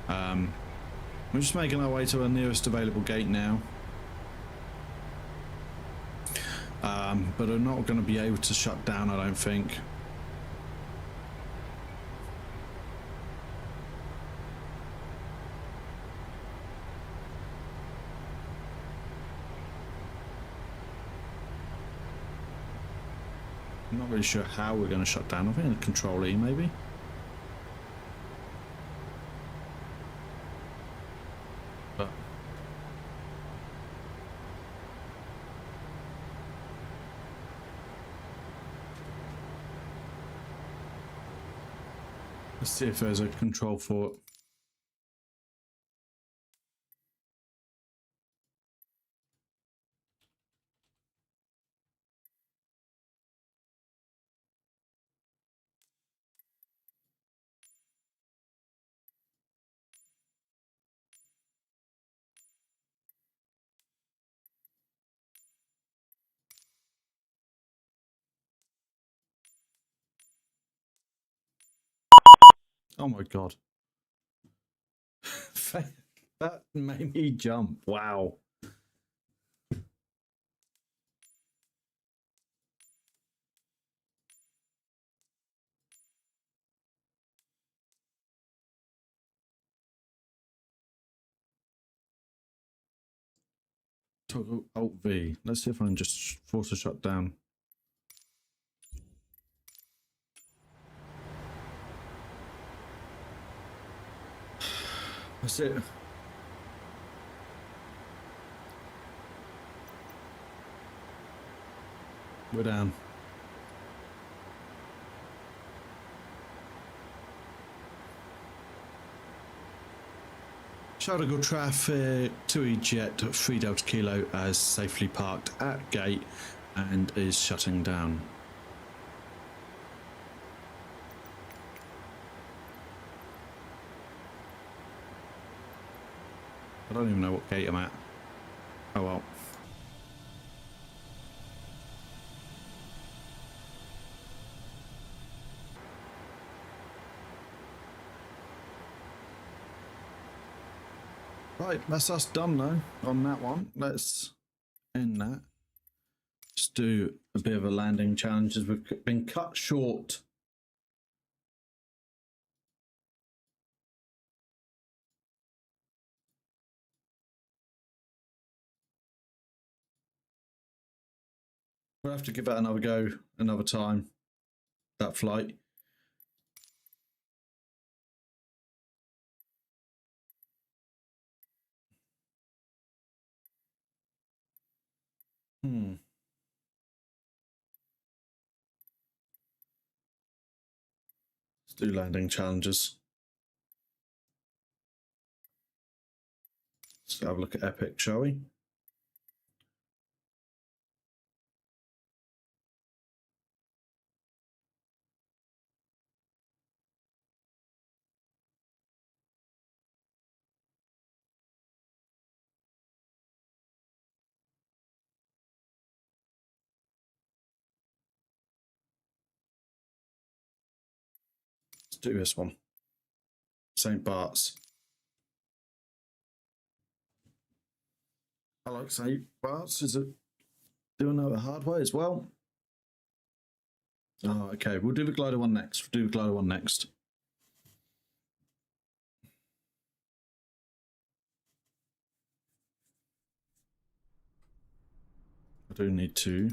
We're just making our way to our nearest available gate now. But are not going to be able to shut down, I don't think. I'm not really sure how we're going to shut down. I think a Control E maybe. But let's see if there's a control for it. Oh my god. That made me jump. Wow. Toggle Alt V. Let's see if I can just force a shut down. That's it. We're down. Shoulder good traffic, 2E jet, 3 Delta Kilo as safely parked at gate and is shutting down. I don't even know what gate I'm at. Oh well. Right, that's us done though on that one. Let's end that. Just do a bit of a landing challenge as we've been cut short. We'll have to give that another go another time, that flight. Let's do landing challenges. Let's have a look at Epic, shall we? Let's do this one. St. Bart's. I like St. Bart's. Is it doing that the hard way as well? Oh, okay. We'll do the glider one next. We'll do the glider one next. I do need to.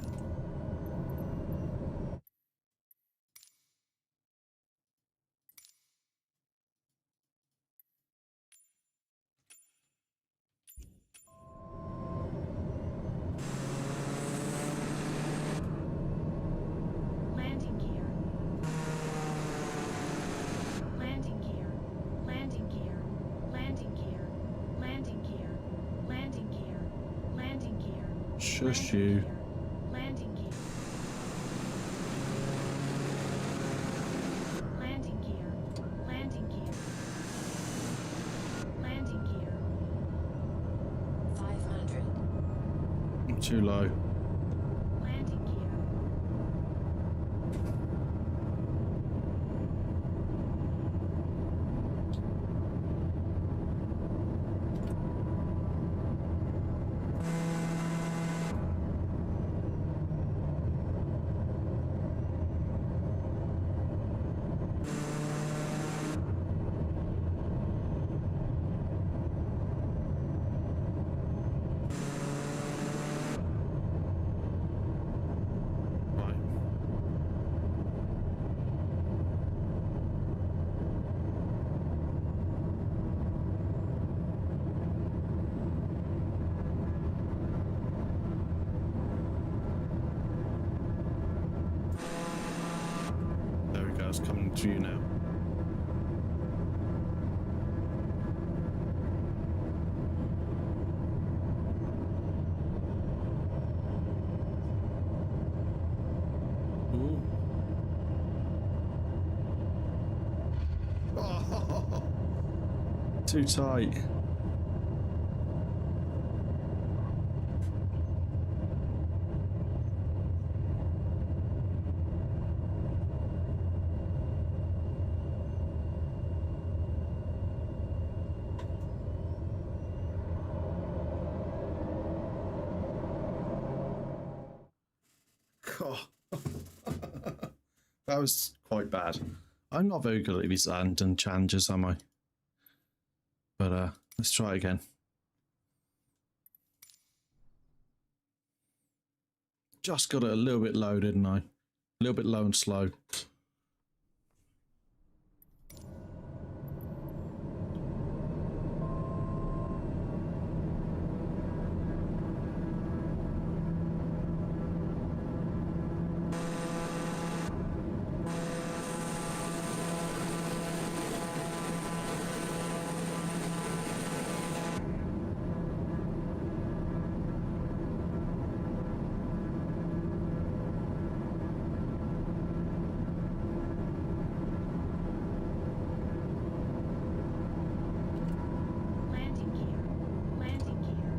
Landing gear. Landing gear. Landing gear. Landing gear. Landing gear. Landing gear. Landing gear. Shush you. Landing gear. Landing gear. Landing gear. Landing gear. 500. Too low. Landing gear. Right. There we go. It's coming to you now. Ooh. Oh, too tight. God. That was quite bad. I'm not very good at these London challenges, am I? But let's try again. Just got it a little bit low, didn't I? A little bit low and slow. Landing gear. Landing gear.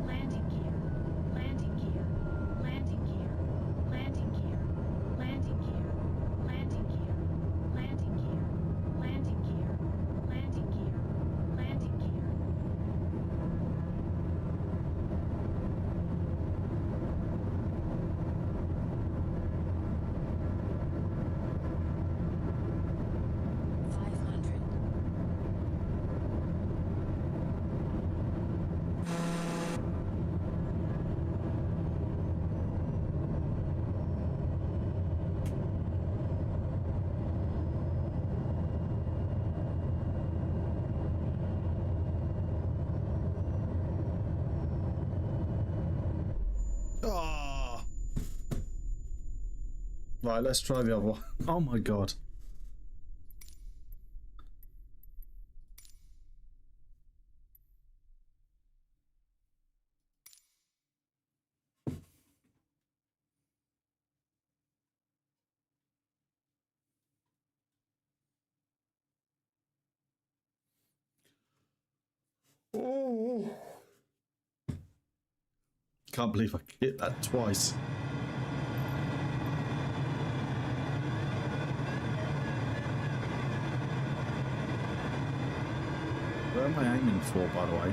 Landing gear. Landing gear. Landing gear. Landing gear. Landing gear. Landing gear. Landing gear. Landing gear. Landing gear. Landing gear. Oh. Right, let's try the other one. Oh my god. Oh. Can't believe I hit that twice. Where am I aiming for, by the way?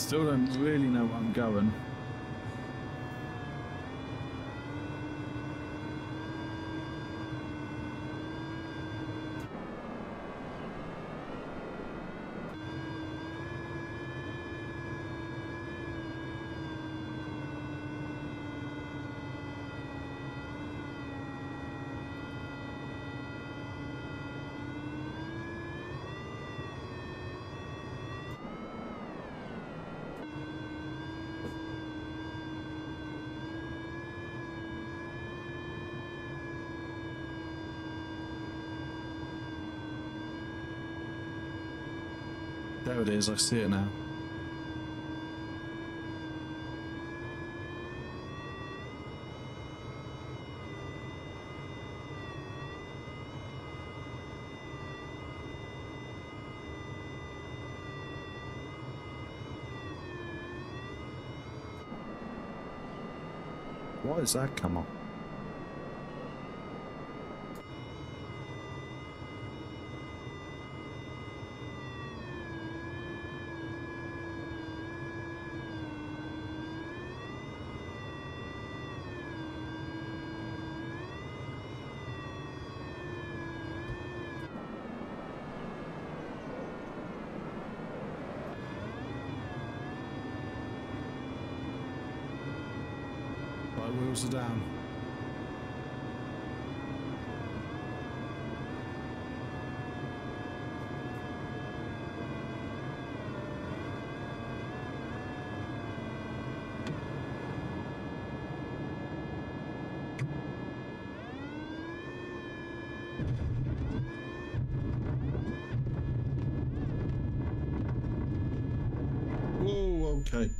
Still don't really know where I'm going. There it is, I see it now. Why does that come up? Wheels are down. Whoa, okay.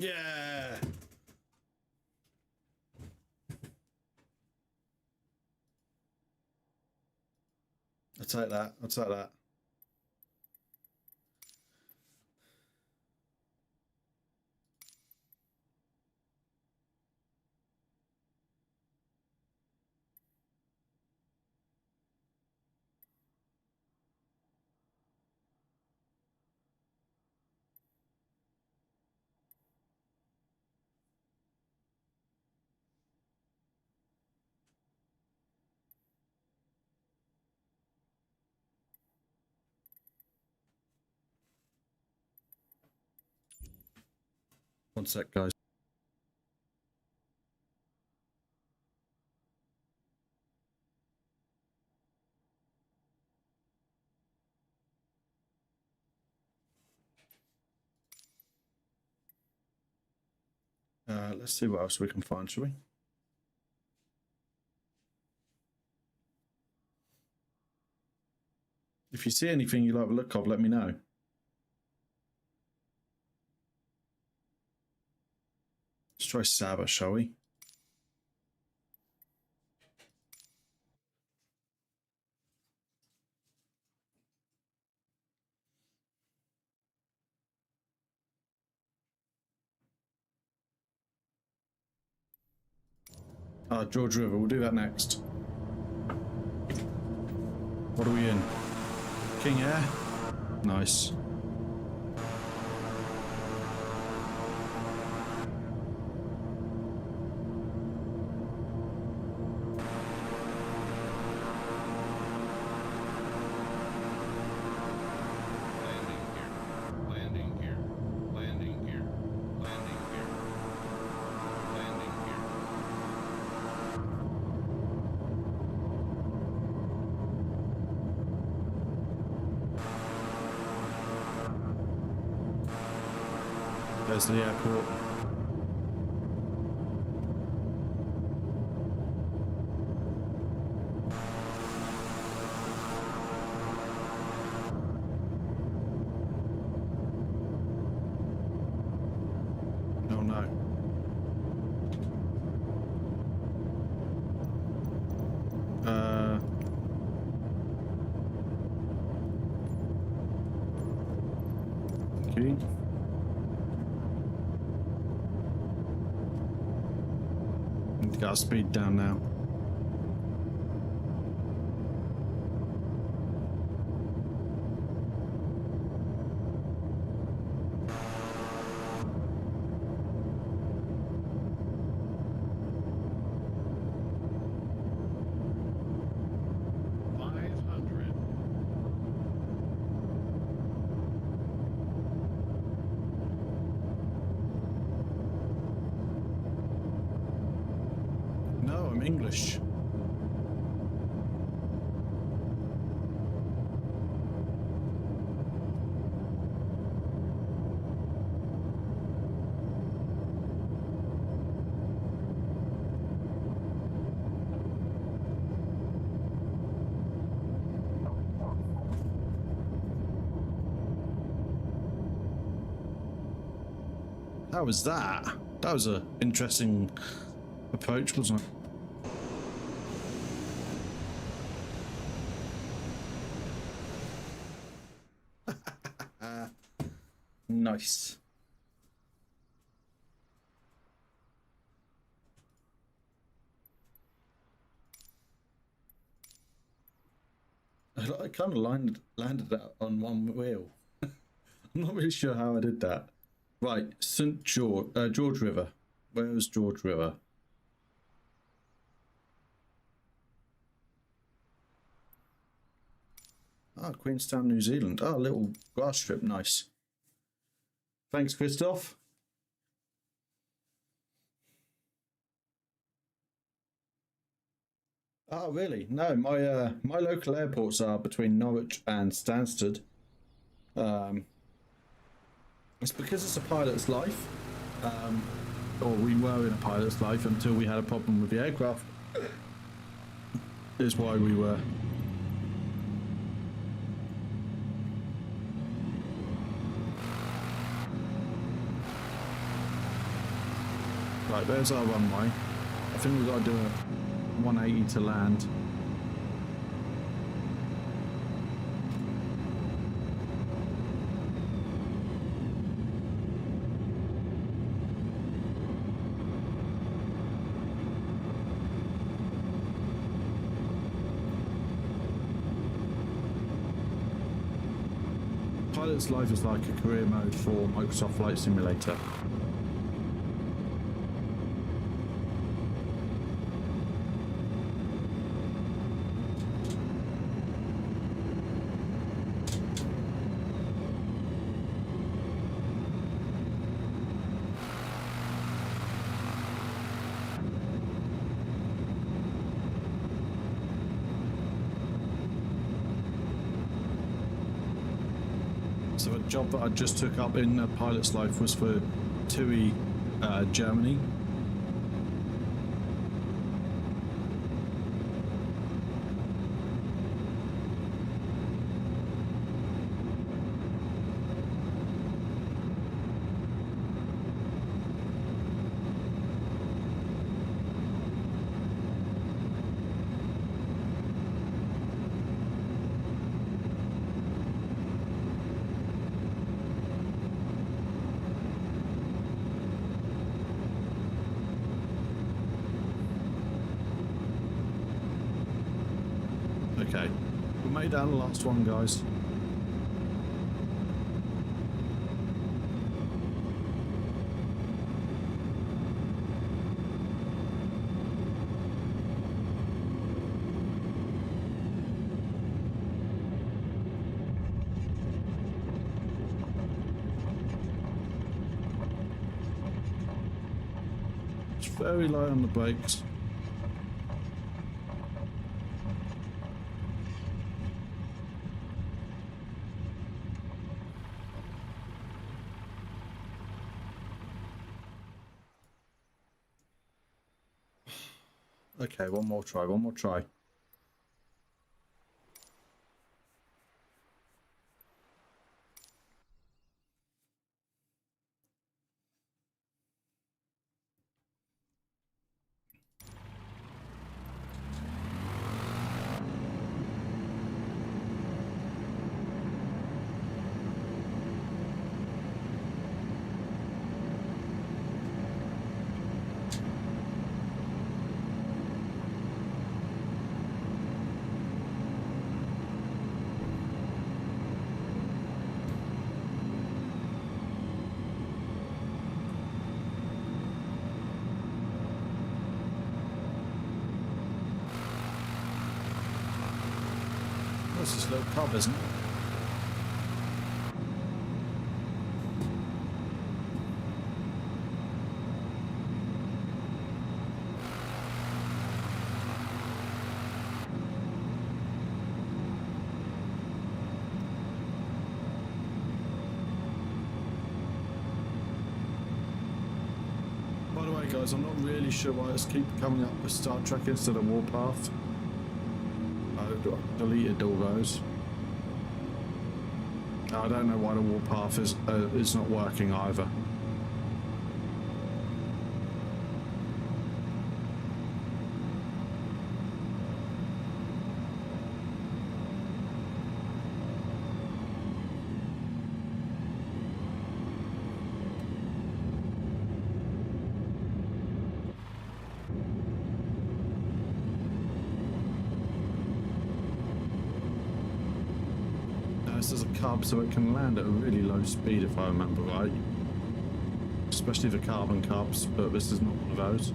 Yeah. I'll take that. I'll take that. One sec, guys. Let's see what else we can find, shall we? If you see anything you like the look of, let me know. Let's try Saba, shall we? George River, we'll do that next. What are we in? King Air? Nice. There's the airport. Oh no. Okay. Got our speed down now. English. How was that? That was an interesting approach, wasn't it? Nice. I kind of landed that on one wheel. I'm not really sure how I did that. Right, St. George, George River. Where was George River? Ah, Queenstown, New Zealand. Ah, little grass strip, nice. Thanks, Christoph. Oh, really? No, my local airports are between Norwich and Stansted. It's because it's a pilot's life. Or we were in a pilot's life until we had a problem with the aircraft. Is why we were. Right, there's our runway. I think we've got to do a 180 to land. Pilot's Live is like a career mode for Microsoft Flight Simulator. So a job that I just took up in Pilot's Life was for TUI Germany. Okay, we made out the last one, guys. It's very light on the brakes. Okay, one more try, one more try. That's this little pub, isn't it? By the way, guys, I'm not really sure why it's keep coming up with Star Trek instead of Warpath. I deleted all those. I don't know why the Warpath is not working either. This is a cub, so it can land at a really low speed if I remember right. Especially the carbon cubs, but this is not one of those.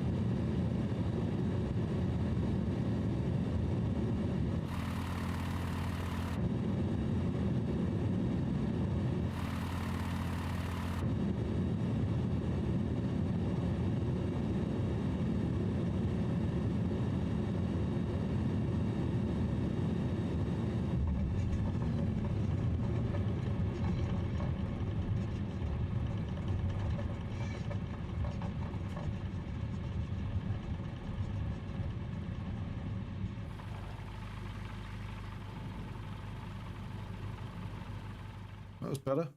That was better.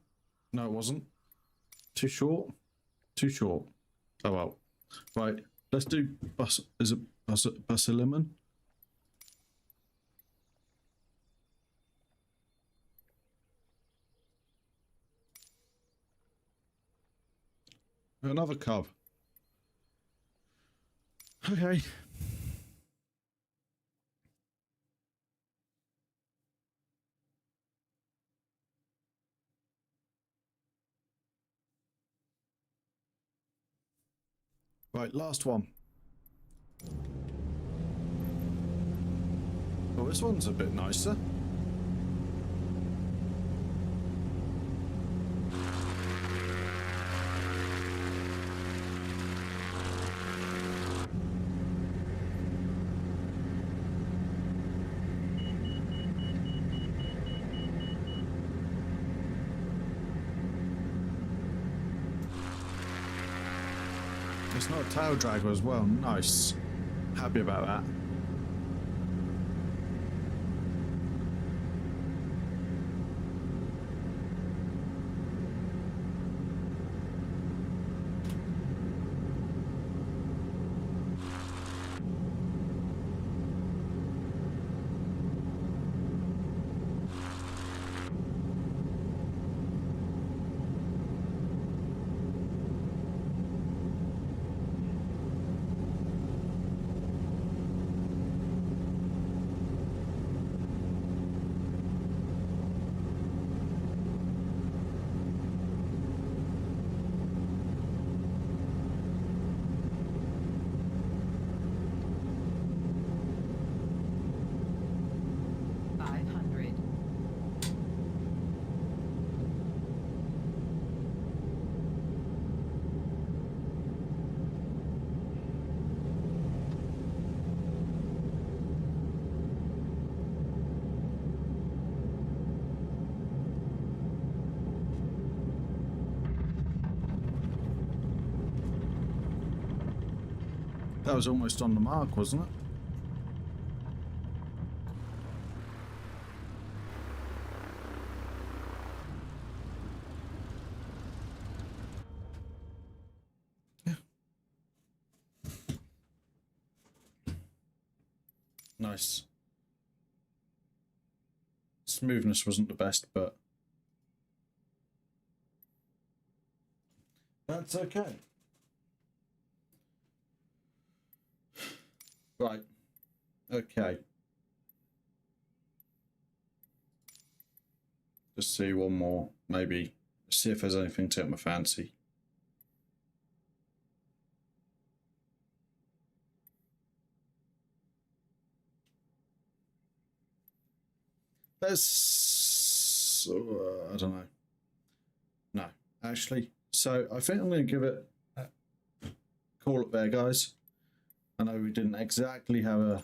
No, it wasn't. Too short. Too short. Oh well. Right, let's do Basilimon? Another cub. Okay. Right, last one. Well, this one's a bit nicer. It's not a tail dragger as well. Nice. Happy about that. That was almost on the mark, wasn't it? Yeah. Nice. Smoothness wasn't the best, but that's okay. Right, okay. Just see one more, maybe see if there's anything to take my fancy. There's, I don't know. No, actually. So I think I'm going to give it a call it there, guys. I know we didn't exactly have a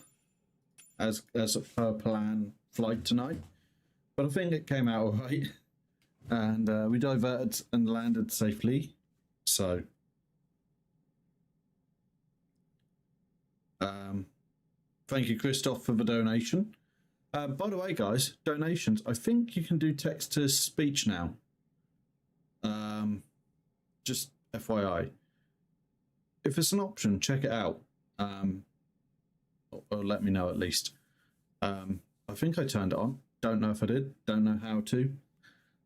as a per plan flight tonight, but I think it came out all right, and we diverted and landed safely. So, thank you, Christoph, for the donation. By the way, guys, donations. I think you can do text to speech now. Just FYI, if it's an option, check it out. Or let me know at least. I think I turned it on. Don't know if I did. Don't know how to.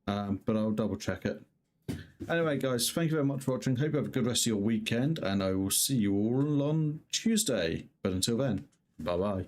But I'll double check it. Anyway, guys, thank you very much for watching. Hope you have a good rest of your weekend, and I will see you all on Tuesday. But until then, bye bye.